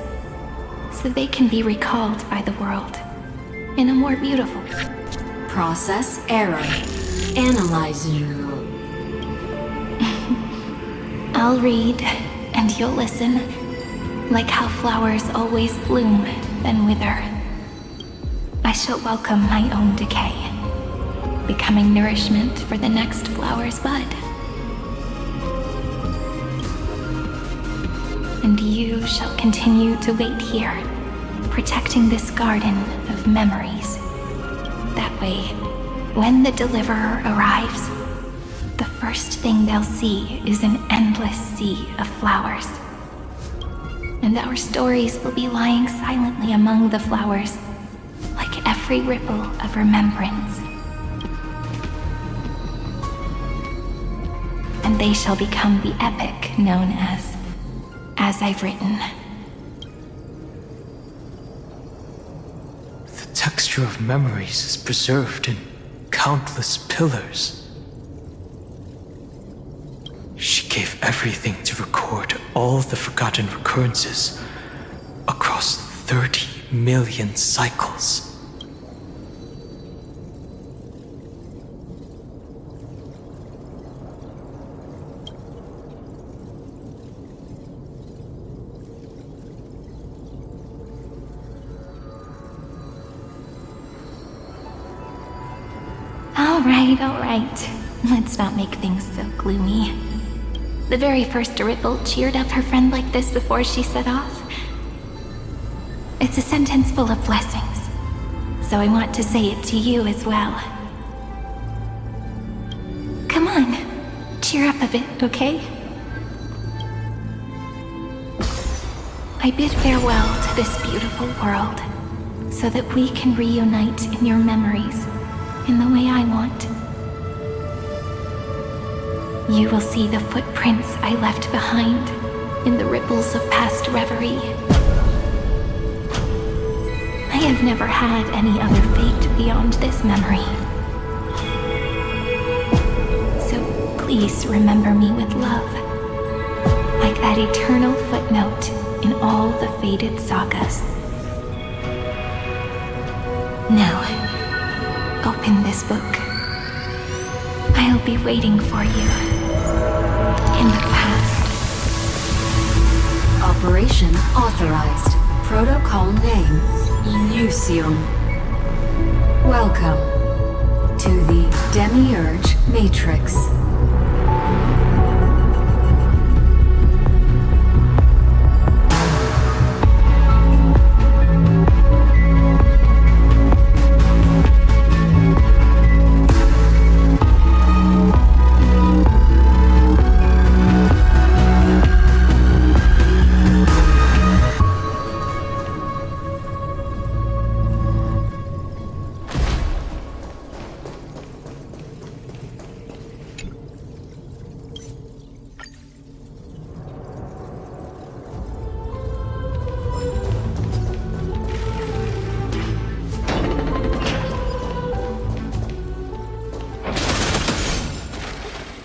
so they can be recalled by the world in a more beautiful. Process error. Analyzing. I'll read, and you'll listen, like how flowers always bloom, then wither. I shall welcome my own decay, becoming nourishment for the next flower's bud. And you shall continue to wait here, protecting this garden of memories. That way, when the deliverer arrives, the first thing they'll see is an endless sea of flowers. And our stories will be lying silently among the flowers, like every ripple of remembrance. And they shall become the epic known as I've Written. The texture of memories is preserved in countless pillars. She gave everything to record all the forgotten recurrences across 30 million cycles. All right. Let's not make things so gloomy. The very first ripple cheered up her friend like this before she set off. It's a sentence full of blessings, so I want to say it to you as well. Come on, cheer up a bit, okay? I bid farewell to this beautiful world, so that we can reunite in your memories in the way I want. You will see the footprints I left behind in the ripples of past reverie. I have never had any other fate beyond this memory. So please remember me with love, like that eternal footnote in all the faded sagas. Now, open this book. I'll be waiting for you in the past. Operation authorized. Protocol name, Illusion. Welcome to the Demiurge Matrix.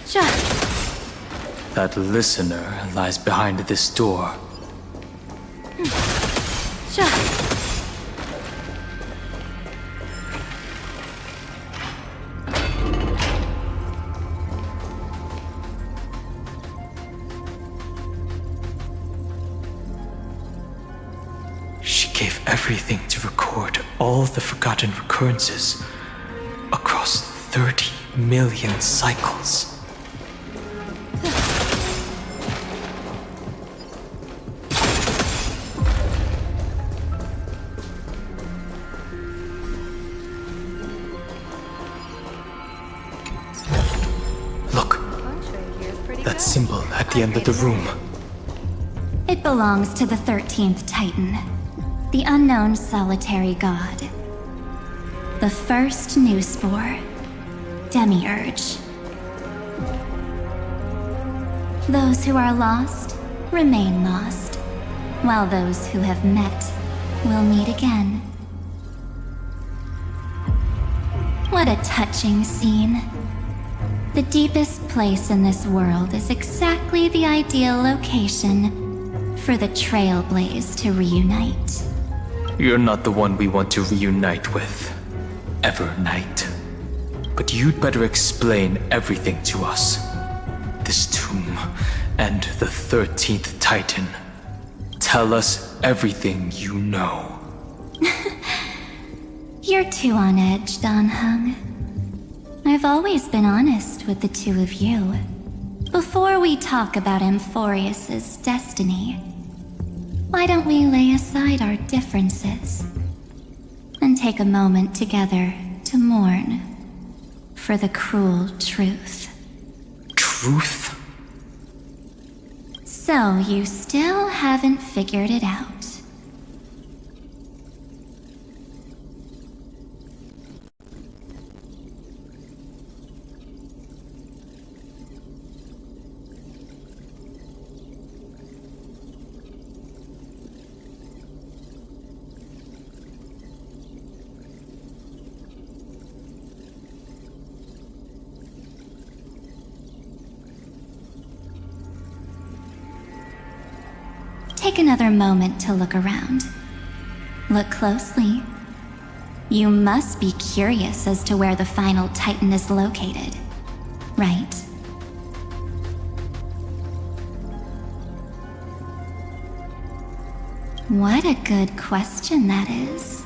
Shut. That listener lies behind this door. Shut. She gave everything to record all the forgotten recurrences across 30 million cycles. Look, that symbol at the end of the room. It belongs to the 13th Titan, the unknown solitary god. The first new spore, Demiurge. Those who are lost remain lost, while those who have met will meet again. What a touching scene. The deepest place in this world is exactly the ideal location for the Trailblaze to reunite. You're not the one we want to reunite with, Evernight. But you'd better explain everything to us. This tomb and the 13th Titan. Tell us everything you know. You're too on edge, Danheng. I've always been honest with the two of you. Before we talk about Amphoreus' destiny, why don't we lay aside our differences and take a moment together to mourn for the cruel truth? Truth? So you still haven't figured it out. Take another moment to look around. Look closely. You must be curious as to where the final Titan is located, right? What a good question that is.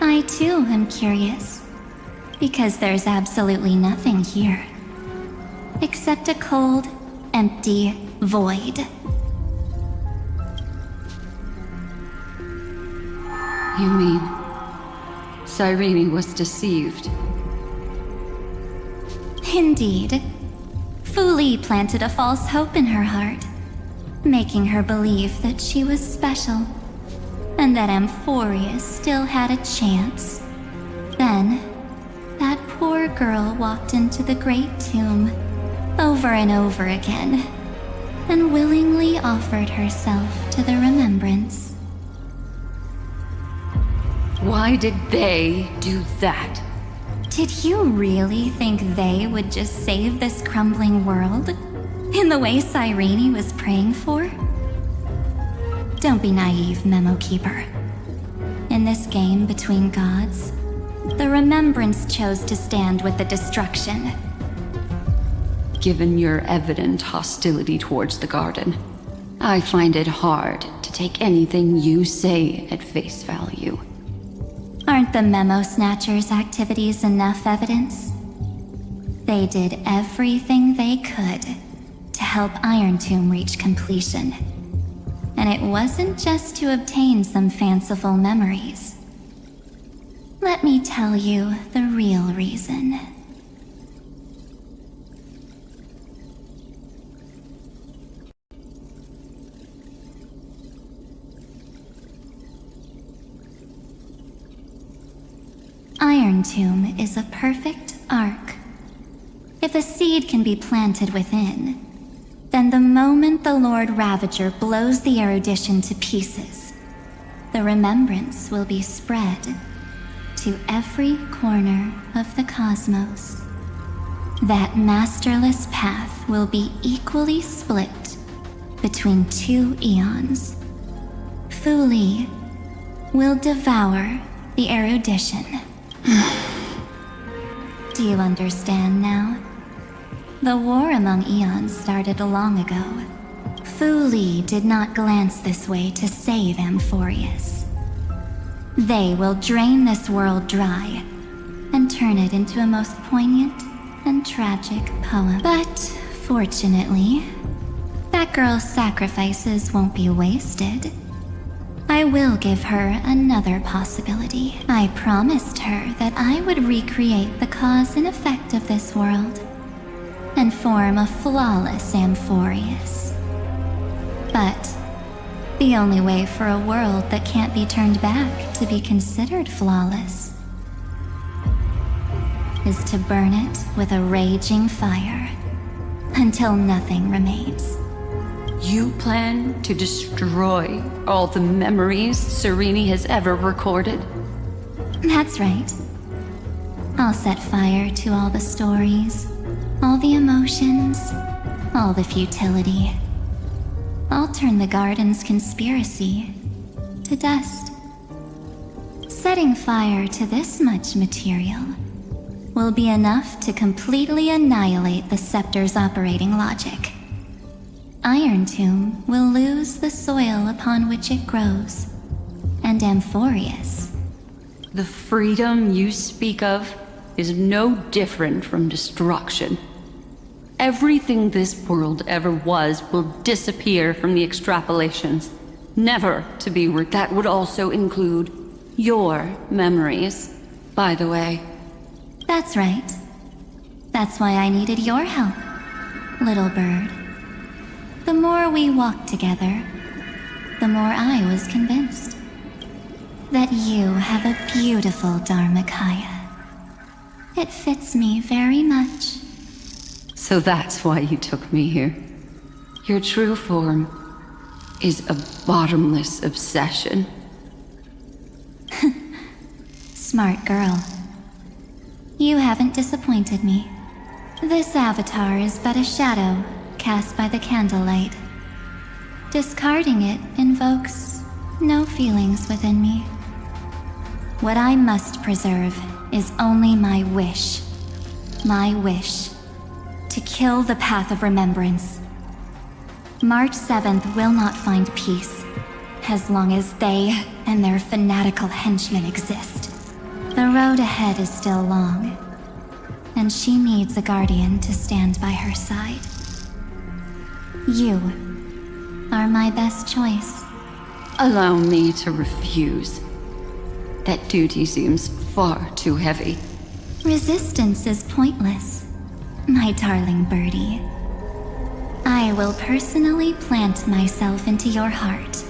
I too am curious, because there's absolutely nothing here, except a cold, empty void. You mean Cyrene was deceived? Indeed. Fuli planted a false hope in her heart, making her believe that she was special, and that Amphoreus still had a chance. Then, that poor girl walked into the Great Tomb over and over again, and willingly offered herself to the remembrance. Why did they do that? Did you really think they would just save this crumbling world? In the way Cyrene was praying for? Don't be naive, Memo Keeper. In this game between gods, the Remembrance chose to stand with the destruction. Given your evident hostility towards the Garden, I find it hard to take anything you say at face value. Aren't the Memo Snatchers' activities enough evidence? They did everything they could to help Iron Tomb reach completion. And it wasn't just to obtain some fanciful memories. Let me tell you the real reason. Iron Tomb is a perfect arc. If a seed can be planted within, then the moment the Lord Ravager blows the erudition to pieces, the remembrance will be spread to every corner of the cosmos. That masterless path will be equally split between 2 eons. Fu Li will devour the erudition. Do you understand now? The war among eons started long ago. Fu Li did not glance this way to save Amphoreus. They will drain this world dry and turn it into a most poignant and tragic poem. But fortunately, that girl's sacrifices won't be wasted. I will give her another possibility. I promised her that I would recreate the cause and effect of this world and form a flawless Amphoreus. But the only way for a world that can't be turned back to be considered flawless is to burn it with a raging fire until nothing remains. You plan to destroy all the memories Serene has ever recorded? That's right. I'll set fire to all the stories, all the emotions, all the futility. I'll turn the garden's conspiracy to dust. Setting fire to this much material will be enough to completely annihilate the scepter's operating logic. Iron Tomb will lose the soil upon which it grows, and Amphoreus. The freedom you speak of is no different from destruction. Everything this world ever was will disappear from the extrapolations, never to be that would also include your memories, by the way. That's right. That's why I needed your help, little bird. The more we walked together, the more I was convinced that you have a beautiful Dharmakaya. It fits me very much. So that's why you took me here. Your true form is a bottomless obsession. Smart girl. You haven't disappointed me. This avatar is but a shadow cast by the candlelight. Discarding it invokes no feelings within me. What I must preserve is only my wish. My wish to kill the path of remembrance. March 7th will not find peace as long as they and their fanatical henchmen exist. The road ahead is still long, and she needs a guardian to stand by her side. You are my best choice. Allow me to refuse. That duty seems far too heavy. Resistance is pointless, my darling birdie. I will personally plant myself into your heart.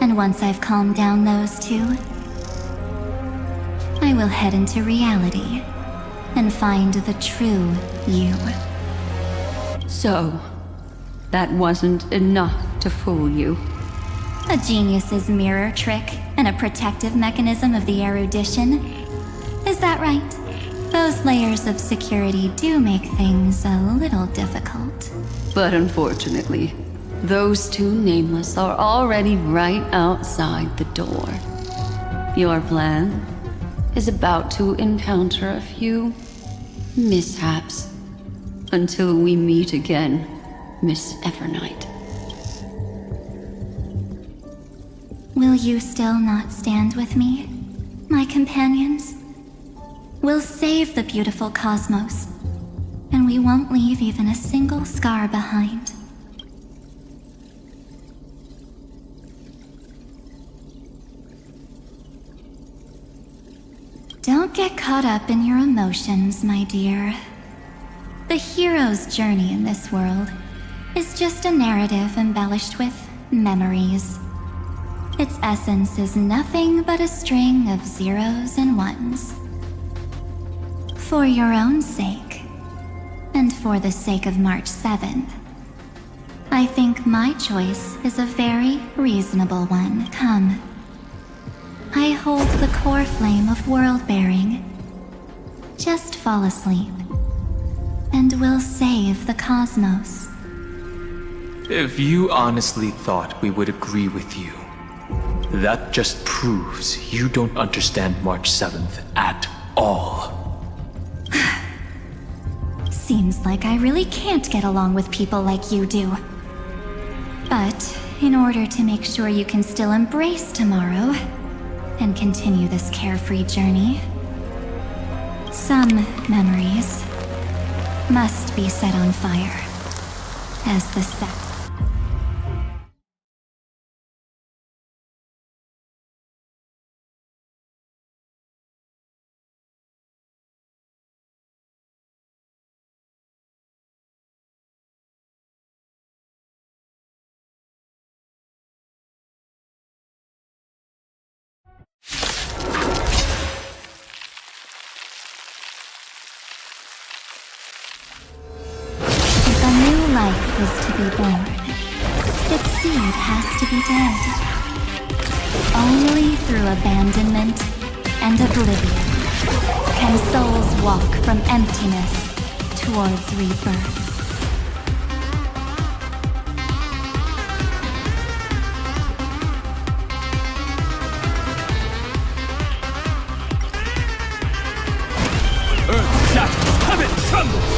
And once I've calmed down those two, I will head into reality and find the true you. So, that wasn't enough to fool you. A genius's mirror trick and a protective mechanism of the erudition. Is that right? Those layers of security do make things a little difficult. But unfortunately, those two nameless are already right outside the door. Your plan is about to encounter a few mishaps until we meet again, Miss Evernight. Will you still not stand with me, my companions? We'll save the beautiful cosmos, and we won't leave even a single scar behind. Don't get caught up in your emotions, my dear. The hero's journey in this world is just a narrative embellished with memories. Its essence is nothing but a string of zeros and ones. For your own sake, and for the sake of March 7th, I think my choice is a very reasonable one. Come. I hold the core flame of world-bearing. Just fall asleep. and will save the cosmos. If you honestly thought we would agree with you, that just proves you don't understand March 7th at all. Seems like I really can't get along with people like you do. But in order to make sure you can still embrace tomorrow and continue this carefree journey, some memories must be set on fire as the life is to be born, its seed has to be dead. Only through abandonment and oblivion can souls walk from emptiness towards rebirth. Earth shatters, heaven trembles!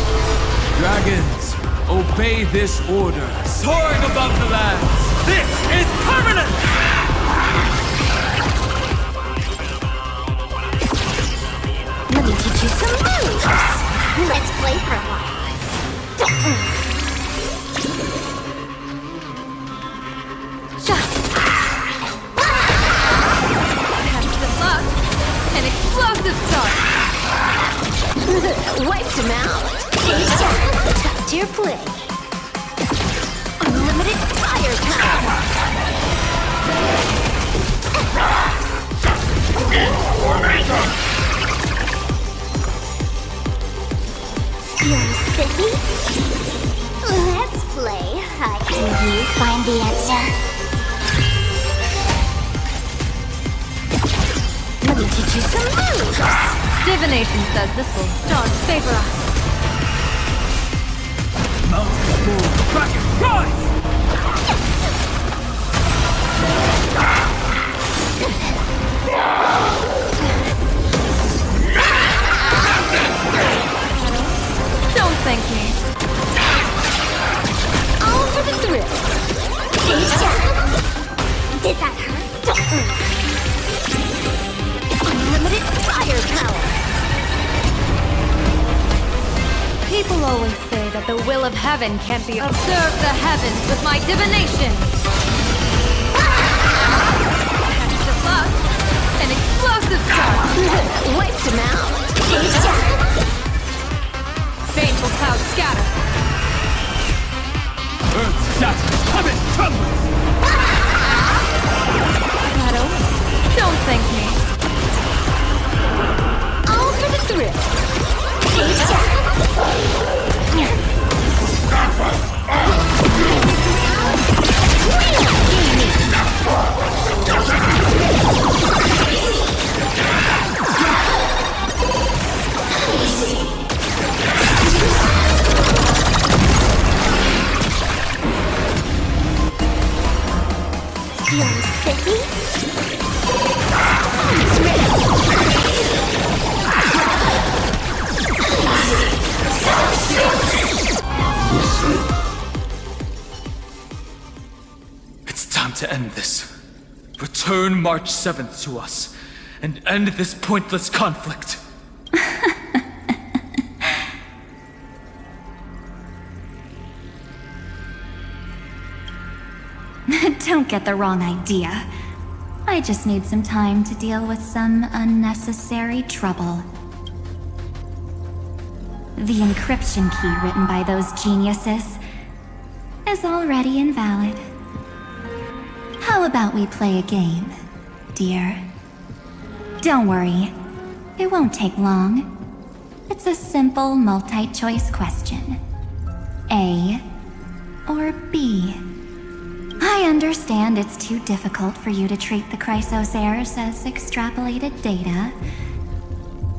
Dragons, obey this order. Soaring above the lands, this is permanent! Let me teach you some moves. Let's play for a while. Test of luck. An explosive start. Wiped him out. Top tier play. Unlimited fire power. You're sippy? Let's play. Can you find the answer? Let me teach you some moves. Divination says this will start favor us. Mountain bull, dragon, rise! Don't thank me. All for the thrill. Did that hurt? Unlimited fire power. People always say that the will of heaven can't be observe the heavens with my divination. Test of luck. An explosive start. Wiped him out. Baneful clouds scatter. Earth shatters, heaven trembles! Shadow, don't thank me. All for the thrill. You're sippy? It's time to end this. Return March 7th to us, and end this pointless conflict. Don't get the wrong idea. I just need some time to deal with some unnecessary trouble. The encryption key written by those geniuses is already invalid. How about we play a game, dear? Don't worry, it won't take long. It's a simple multi-choice question. A or B? I understand it's too difficult for you to treat the Chrysos heirs as extrapolated data,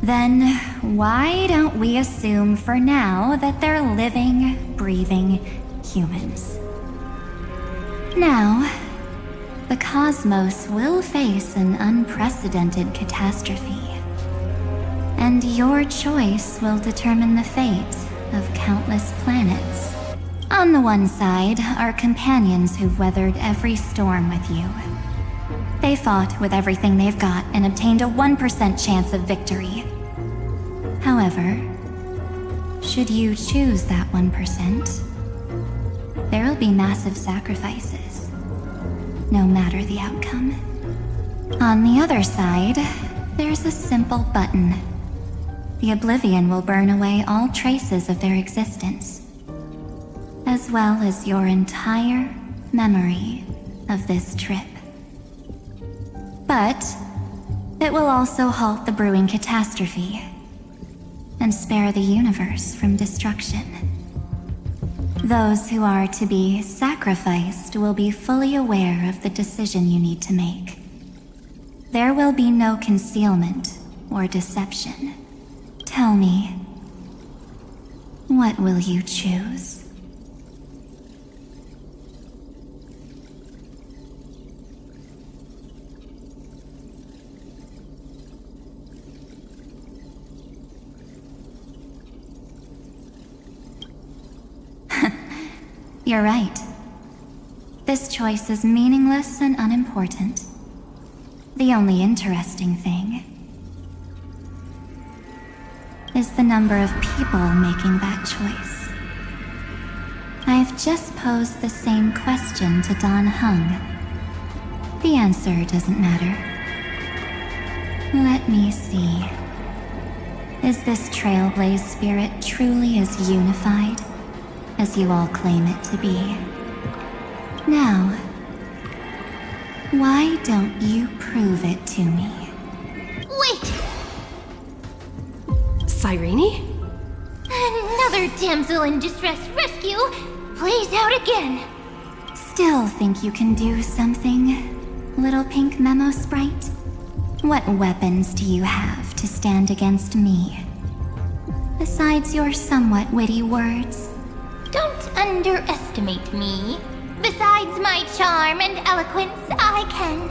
Then why don't we assume for now that they're living, breathing humans? Now, the cosmos will face an unprecedented catastrophe. And your choice will determine the fate of countless planets. On the one side are companions who've weathered every storm with you. They fought with everything they've got and obtained a 1% chance of victory. However, should you choose that 1%, there'll be massive sacrifices, no matter the outcome. On the other side, there's a simple button. The Oblivion will burn away all traces of their existence, as well as your entire memory of this trip. But it will also halt the brewing catastrophe and spare the universe from destruction. Those who are to be sacrificed will be fully aware of the decision you need to make. There will be no concealment or deception. Tell me, what will you choose? You're right. This choice is meaningless and unimportant. The only interesting thing is the number of people making that choice. I've just posed the same question to Don Hung. The answer doesn't matter. Let me see. Is this Trailblaze spirit truly as unified as you all claim it to be? Now, why don't you prove it to me? Wait! Cyrene? Another damsel in distress rescue plays out again. Still think you can do something, little pink memo sprite? What weapons do you have to stand against me? Besides your somewhat witty words? Don't underestimate me. Besides my charm and eloquence, I can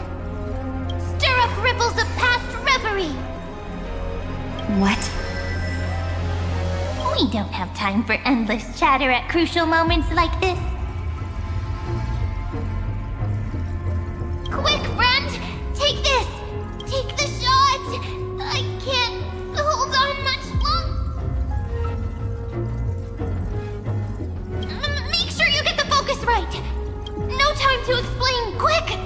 stir up ripples of past reverie. What? We don't have time for endless chatter at crucial moments like this. Quick, friend! Take this! Take the shot! I can't hold on much longer. Make sure you get the focus right! No time to explain, quick!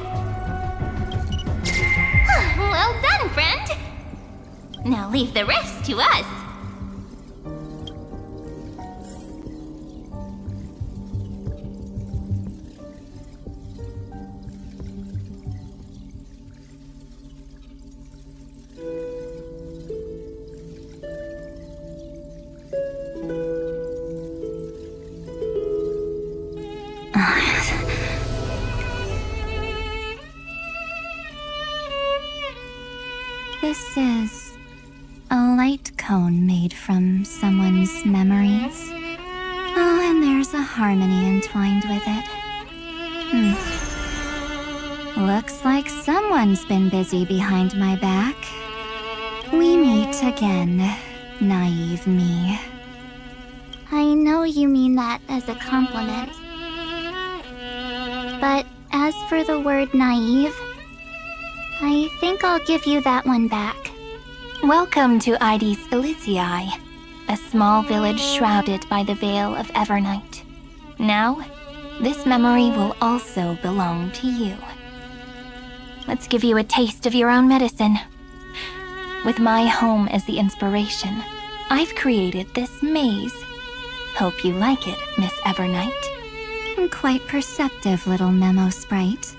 Well done, friend! Now leave the rest to us. This is a light cone made from someone's memories. Oh, and there's a harmony entwined with it. Looks like someone's been busy behind my back. We meet again, naive me. I know you mean that as a compliment. But as for the word naive, I think I'll give you that one back. Welcome to Ides Elysiae, a small village shrouded by the veil of Evernight. Now, this memory will also belong to you. Let's give you a taste of your own medicine. With my home as the inspiration, I've created this maze. Hope you like it, Miss Evernight. Quite perceptive, little memo sprite.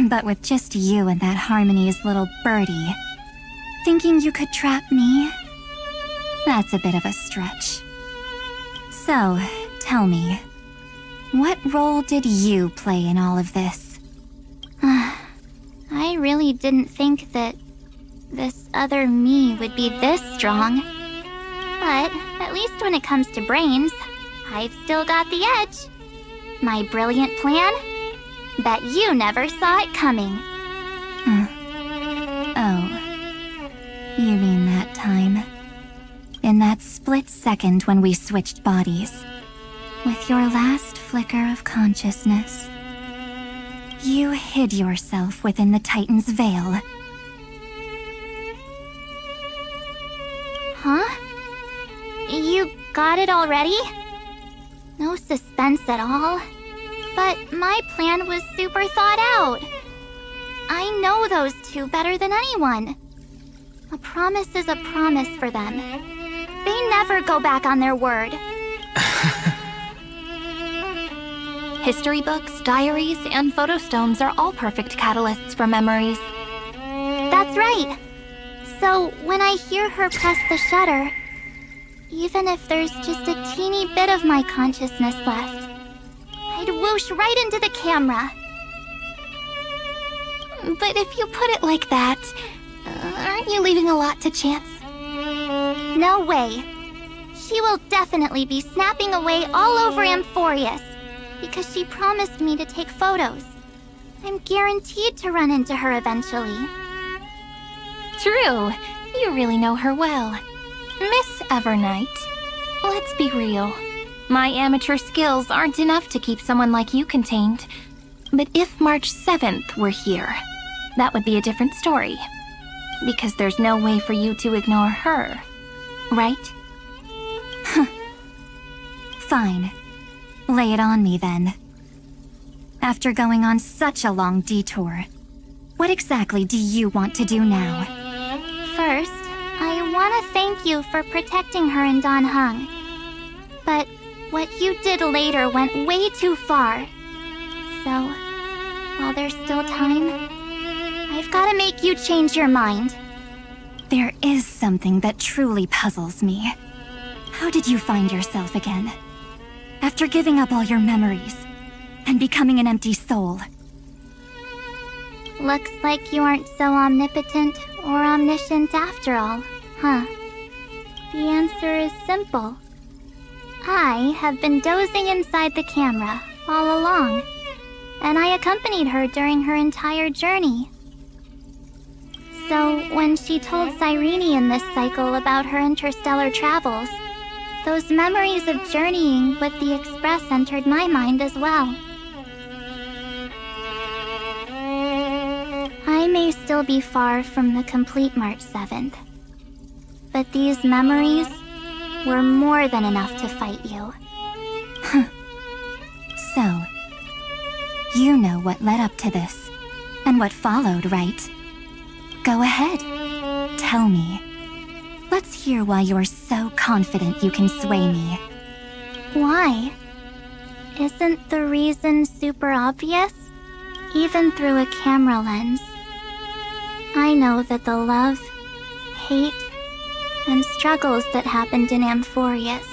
But with just you and that Harmony's little birdie, thinking you could trap me? That's a bit of a stretch. So, tell me, what role did you play in all of this? I really didn't think that this other me would be this strong. But at least when it comes to brains, I've still got the edge. My brilliant plan? Bet you never saw it coming. Oh. You mean that time? In that split second when we switched bodies. With your last flicker of consciousness, you hid yourself within the Titan's veil. Huh? You got it already? No suspense at all. But my plan was super thought out. I know those two better than anyone. A promise is a promise for them. They never go back on their word. History books, diaries, and photostones are all perfect catalysts for memories. That's right. So when I hear her press the shutter, even if there's just a teeny bit of my consciousness left, I'd whoosh right into the camera. But if you put it like that, aren't you leaving a lot to chance? No way. She will definitely be snapping away all over Amphoreus, because she promised me to take photos. I'm guaranteed to run into her eventually. True. You really know her well. Miss Evernight, let's be real. My amateur skills aren't enough to keep someone like you contained. But if March 7th were here, that would be a different story. Because there's no way for you to ignore her, right? Fine. Lay it on me then. After going on such a long detour, what exactly do you want to do now? First, I want to thank you for protecting her and Don Hung. But what you did later went way too far. So, while there's still time, I've got to make you change your mind. There is something that truly puzzles me. How did you find yourself again? After giving up all your memories and becoming an empty soul. Looks like you aren't so omnipotent or omniscient after all, huh? The answer is simple. I have been dozing inside the camera all along, and I accompanied her during her entire journey. So when she told Cyrene in this cycle about her interstellar travels, those memories of journeying with the Express entered my mind as well. I may still be far from the complete March 7th, but these memories were more than enough to fight you. So, you know what led up to this, and what followed, right? Go ahead. Tell me. Let's hear why you're so confident you can sway me. Why? Isn't the reason super obvious? Even through a camera lens. I know that the love, hate, and struggles that happened in Amphoreus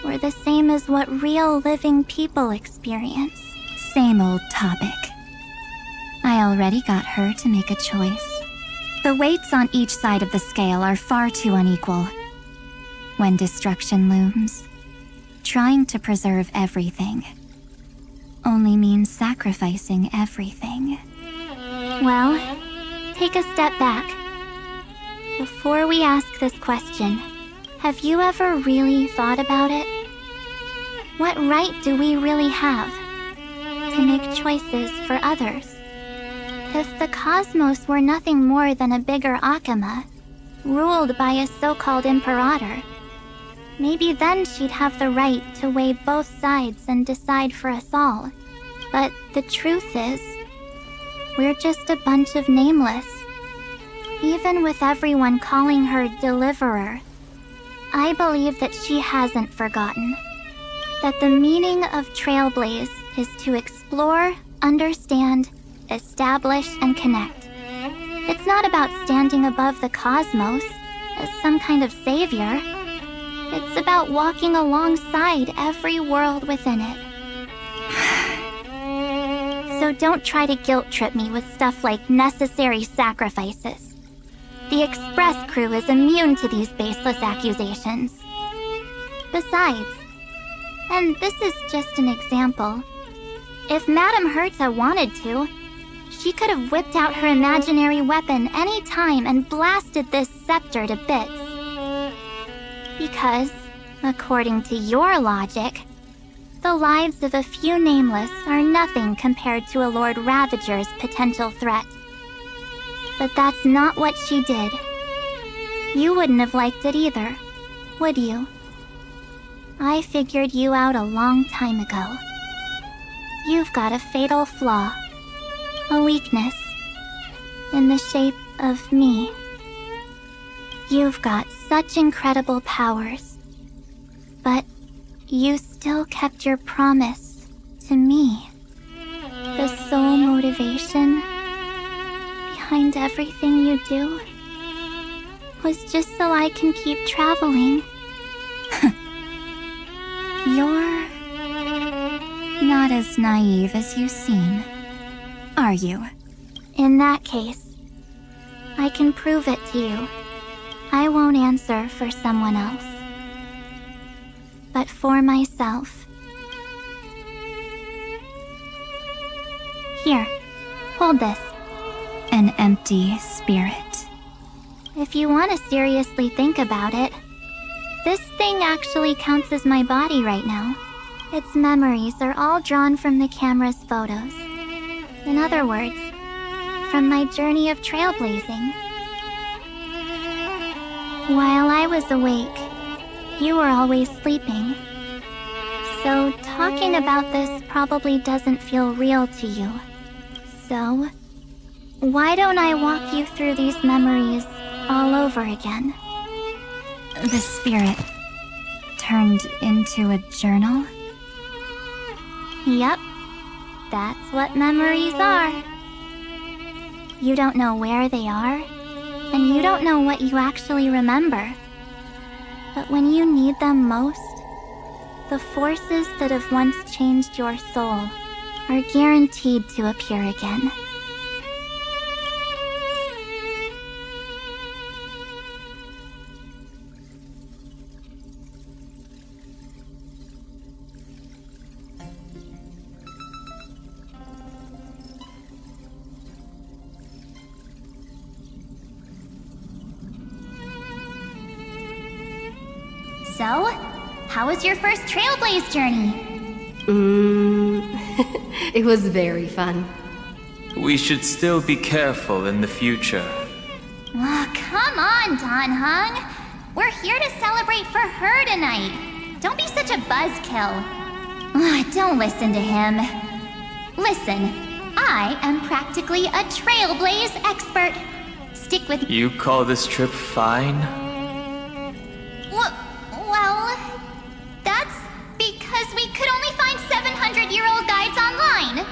were the same as what real living people experience. Same old topic. I already got her to make a choice. The weights on each side of the scale are far too unequal. When destruction looms, trying to preserve everything only means sacrificing everything. Well, take a step back. Before we ask this question, have you ever really thought about it? What right do we really have to make choices for others? If the cosmos were nothing more than a bigger Akama, ruled by a so-called imperator, maybe then she'd have the right to weigh both sides and decide for us all. But the truth is, we're just a bunch of nameless. Even with everyone calling her Deliverer, I believe that she hasn't forgotten. That the meaning of Trailblaze is to explore, understand, establish, and connect. It's not about standing above the cosmos as some kind of savior. It's about walking alongside every world within it. So don't try to guilt trip me with stuff like necessary sacrifices. the Express crew is immune to these baseless accusations. Besides, and this is just an example, if Madame Herta wanted to, she could have whipped out her imaginary weapon any time and blasted this scepter to bits. Because, according to your logic, the lives of a few nameless are nothing compared to a Lord Ravager's potential threat. But that's not what she did. You wouldn't have liked it either, would you? I figured you out a long time ago. You've got a fatal flaw, a weakness, in the shape of me. You've got such incredible powers, but you still kept your promise to me. The sole motivation behind everything you do was just so I can keep traveling. You're not as naive as you seem, are you? In that case, I can prove it to you. I won't answer for someone else, but for myself. Here, hold this. An empty spirit. If you want to seriously think about it, this thing actually counts as my body right now. Its memories are all drawn from the camera's photos. In other words, from my journey of trailblazing. While I was awake, you were always sleeping. So talking about this probably doesn't feel real to you. So, why don't I walk you through these memories all over again? The spirit turned into a journal? Yep, that's what memories are. You don't know where they are, and you don't know what you actually remember. But when you need them most, the forces that have once changed your soul are guaranteed to appear again. So, how was your first Trailblaze journey? It was very fun. We should still be careful in the future. Oh, come on, Don Hung. We're here to celebrate for her tonight. Don't be such a buzzkill. Don't listen to him. Listen, I am practically a Trailblaze expert. Stick with... You call this trip fine? Well, that's because we could only find 700-year-old guides online.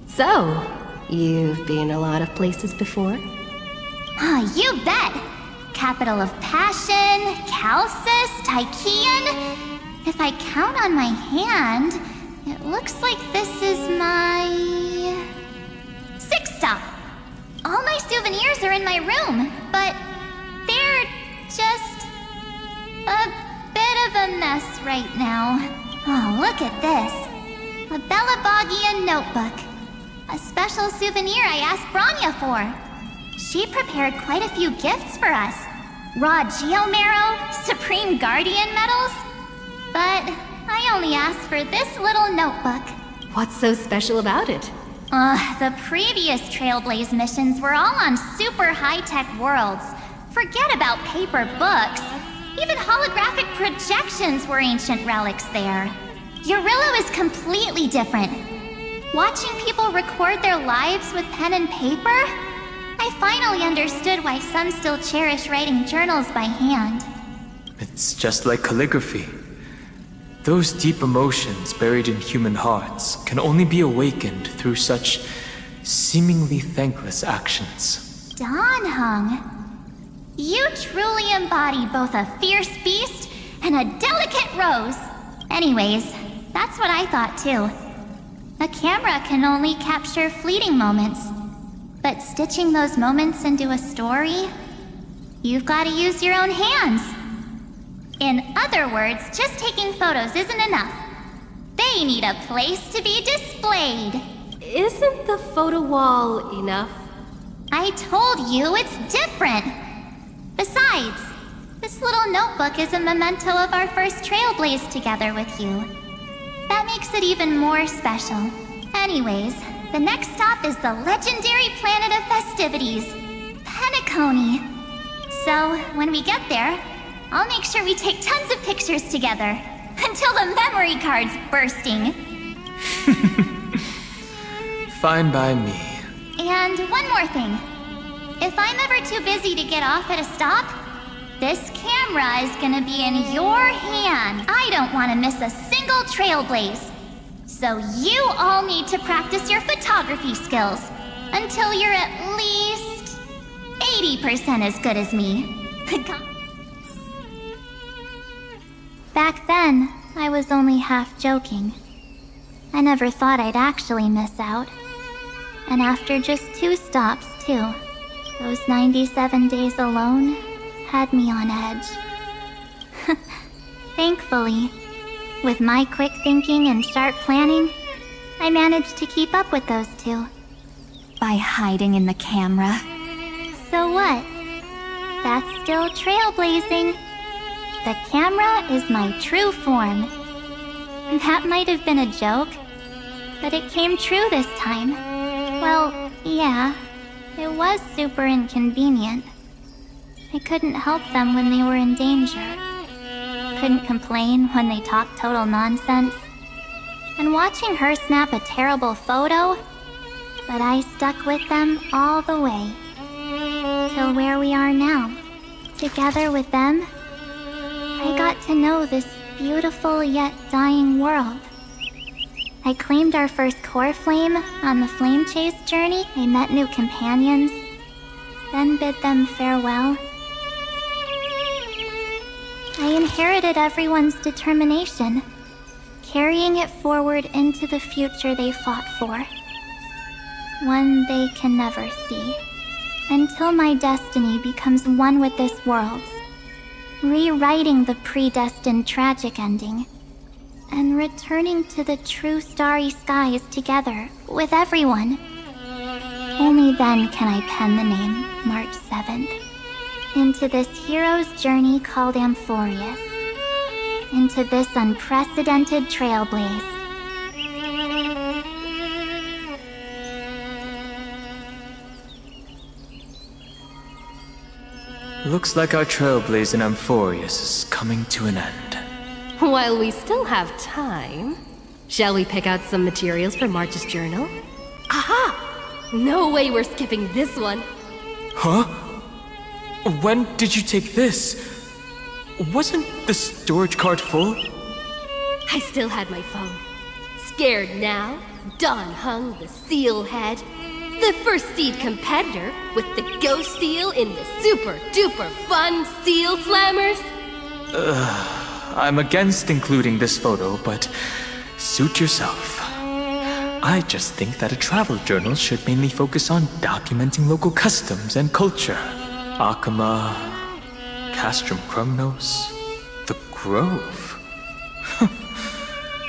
So, you've been a lot of places before? You bet! Capital of Passion, Calcis, Tychean. If I count on my hand, it looks like this is my... 6th stop. All my souvenirs are in my room, but they're just a bit of a mess right now. Oh, look at this. A Belabogian notebook. A special souvenir I asked Branya for. She prepared quite a few gifts for us. Raw Geomarrow, Supreme Guardian medals. But I only asked for this little notebook. What's so special about it? The previous Trailblaze missions were all on super high-tech worlds. Forget about paper books. Even holographic projections were ancient relics there. Eurillo is completely different. Watching people record their lives with pen and paper, I finally understood why some still cherish writing journals by hand. It's just like calligraphy. Those deep emotions buried in human hearts can only be awakened through such seemingly thankless actions. Don Hung, you truly embody both a fierce beast and a delicate rose. Anyways, that's what I thought too. A camera can only capture fleeting moments. But stitching those moments into a story, you've got to use your own hands. In other words, just taking photos isn't enough. They need a place to be displayed. Isn't the photo wall enough? I told you it's different. Besides, this little notebook is a memento of our first trailblaze together with you. That makes it even more special. Anyways, the next stop is the legendary planet of festivities, Penacony. So, when we get there, I'll make sure we take tons of pictures together, until the memory card's bursting. Fine by me. And one more thing. If I'm ever too busy to get off at a stop, this camera is gonna be in your hands. I don't want to miss a single trailblaze. So you all need to practice your photography skills until you're at least 80% as good as me. Back then, I was only half joking. I never thought I'd actually miss out. And after just 2 stops, too, those 97 days alone had me on edge. Thankfully, with my quick thinking and sharp planning, I managed to keep up with those 2. By hiding in the camera. So what? That's still trailblazing. The camera is my true form. That might have been a joke, but it came true this time. Well, yeah, it was super inconvenient. I couldn't help them when they were in danger. Couldn't complain when they talked total nonsense. And watching her snap a terrible photo, but I stuck with them all the way. Till where we are now. Together with them, I got to know this beautiful yet dying world. I claimed our first core flame on the flame chase journey. I met new companions, then bid them farewell. I inherited everyone's determination, carrying it forward into the future they fought for. One they can never see, until my destiny becomes one with this world's, rewriting the predestined tragic ending, and returning to the true starry skies together with everyone. Only then can I pen the name March 7th into this hero's journey called Amphoreus, into this unprecedented trailblaze. Looks like our trailblaze in Amphoreus is coming to an end. While we still have time, shall we pick out some materials for March's journal? Aha! No way we're skipping this one. Huh? When did you take this? Wasn't the storage cart full? I still had my phone. Scared now, Dawn hung the seal head. The first seed competitor with the ghost seal in the super duper fun seal slammers. I'm against including this photo, but suit yourself. I just think that a travel journal should mainly focus on documenting local customs and culture. Akama, Castrum Krumnos, the Grove.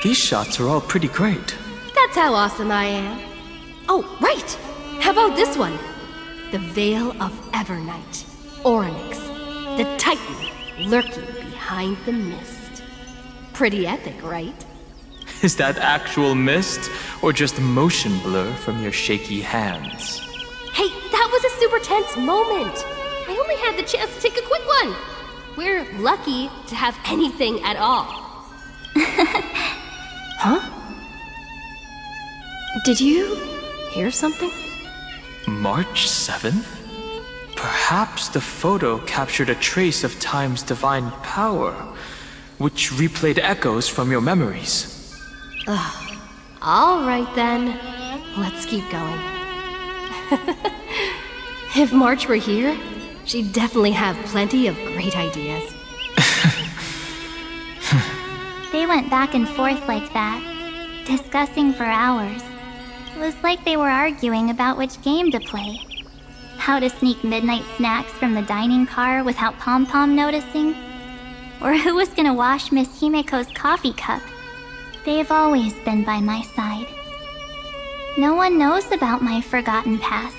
These shots are all pretty great. That's how awesome I am. Oh, right! How about this one? The Veil of Evernight, Orynyx, the Titan lurking behind the mist. Pretty epic, right? Is that actual mist, or just motion blur from your shaky hands? Hey, that was a super tense moment. I only had the chance to take a quick one. We're lucky to have anything at all. Huh? Did you hear something? March 7th? Perhaps the photo captured a trace of time's divine power, which replayed echoes from your memories. All right then, let's keep going. If March were here, she'd definitely have plenty of great ideas. They went back and forth like that, discussing for hours. It was like they were arguing about which game to play. How to sneak midnight snacks from the dining car without Pom-Pom noticing? Or who was gonna wash Miss Himeko's coffee cup? They've always been by my side. No one knows about my forgotten past,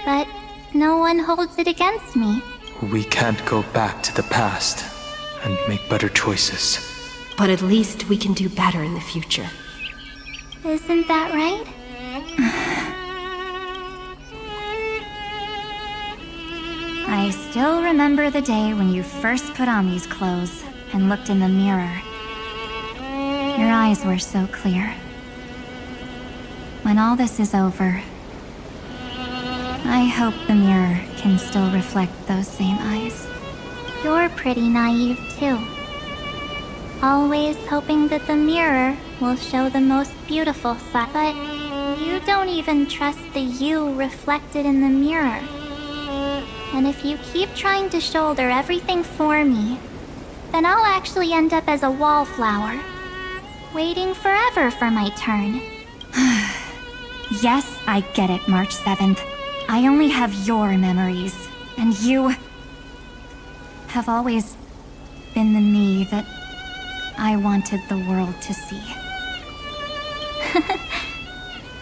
but no one holds it against me. We can't go back to the past and make better choices. But at least we can do better in the future. Isn't that right? I still remember the day when you first put on these clothes and looked in the mirror. Your eyes were so clear. When all this is over, I hope the mirror can still reflect those same eyes. You're pretty naive, too. Always hoping that the mirror will show the most beautiful side. But you don't even trust the you reflected in the mirror. And if you keep trying to shoulder everything for me, then I'll actually end up as a wallflower, waiting forever for my turn. Yes, I get it, March 7th. I only have your memories, and you have always been the me that I wanted the world to see.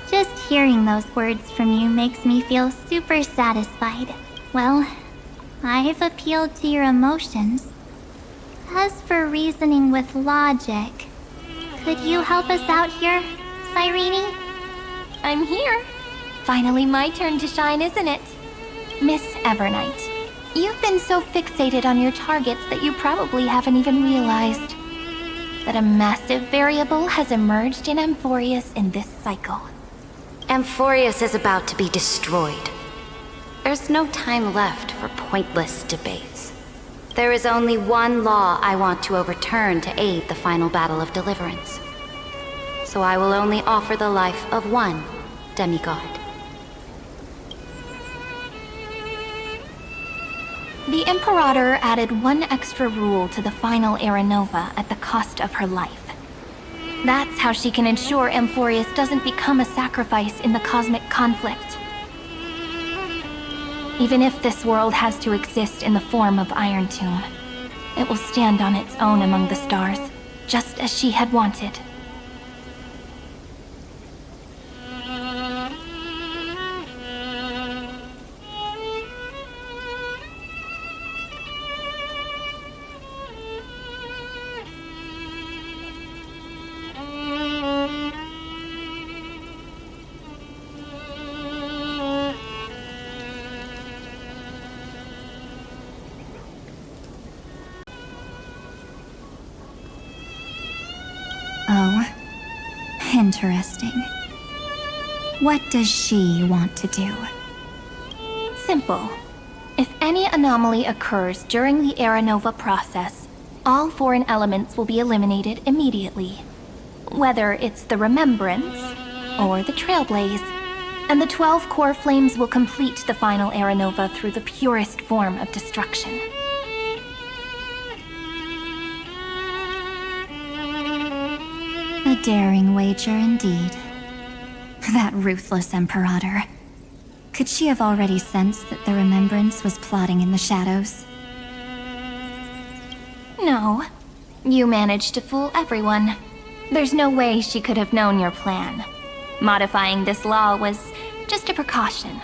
Just hearing those words from you makes me feel super satisfied. Well, I've appealed to your emotions. As for reasoning with logic, could you help us out here, Cyrene? I'm here. Finally my turn to shine, isn't it? Miss Evernight, you've been so fixated on your targets that you probably haven't even realized that a massive variable has emerged in Amphoreus in this cycle. Amphoreus is about to be destroyed. There's no time left for pointless debates. There is only one law I want to overturn to aid the final battle of deliverance. So I will only offer the life of one demigod. The Imperator added one extra rule to the final Era Nova at the cost of her life. That's how she can ensure Amphoreus doesn't become a sacrifice in the cosmic conflict. Even if this world has to exist in the form of Iron Tomb, it will stand on its own among the stars, just as she had wanted. Oh, interesting. What does she want to do? Simple. If any anomaly occurs during the Era Nova process, all foreign elements will be eliminated immediately. Whether it's the Remembrance or the Trailblaze. And the 12 core flames will complete the final Era Nova through the purest form of destruction. A daring wager indeed. That ruthless Imperator. Could she have already sensed that the Remembrance was plotting in the shadows? No. You managed to fool everyone. There's no way she could have known your plan. Modifying this law was just a precaution.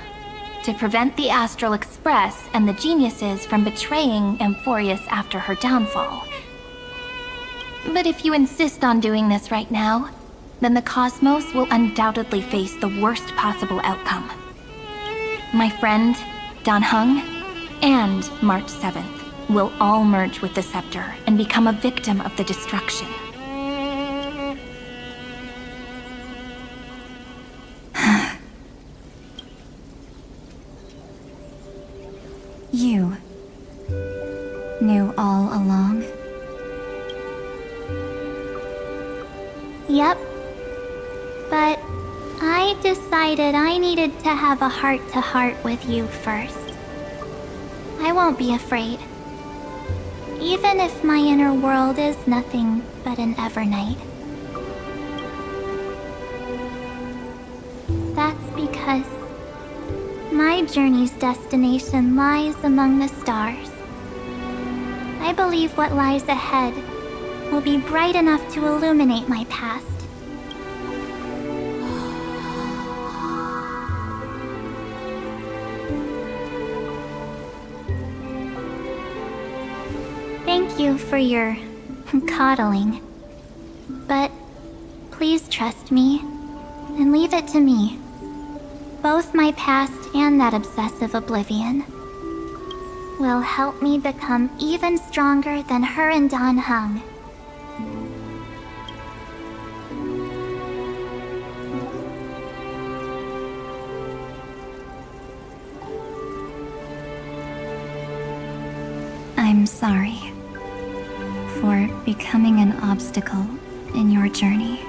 To prevent the Astral Express and the geniuses from betraying Amphoreus after her downfall. But if you insist on doing this right now, then the cosmos will undoubtedly face the worst possible outcome. My friend, Dan Heng, and March 7th will all merge with the Scepter and become a victim of the destruction. You knew all along? Yep. But I decided I needed to have a heart-to-heart with you first. I won't be afraid. Even if my inner world is nothing but an Evernight. That's because My journey's destination lies among the stars. I believe what lies ahead will be bright enough to illuminate my past. Thank you for your coddling. But please trust me and leave it to me. Both my past and that obsessive oblivion will help me become even stronger than her and Dan Heng. I'm sorry for becoming an obstacle in your journey.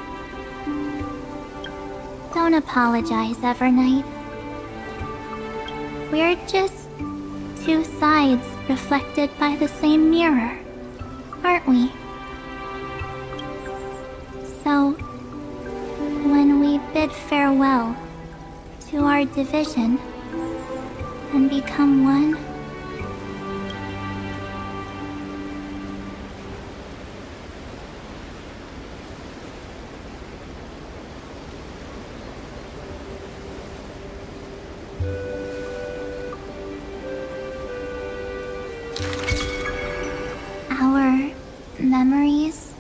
Don't apologize, Evernight. We're just two sides reflected by the same mirror, aren't we? So, when we bid farewell to our division and become one, our memories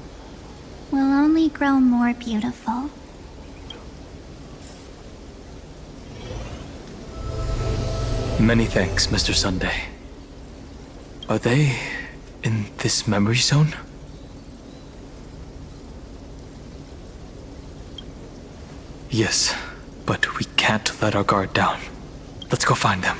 will only grow more beautiful. Many thanks, Mr. Sunday. Are they in this memory zone? Yes, but we can't let our guard down. Let's go find them.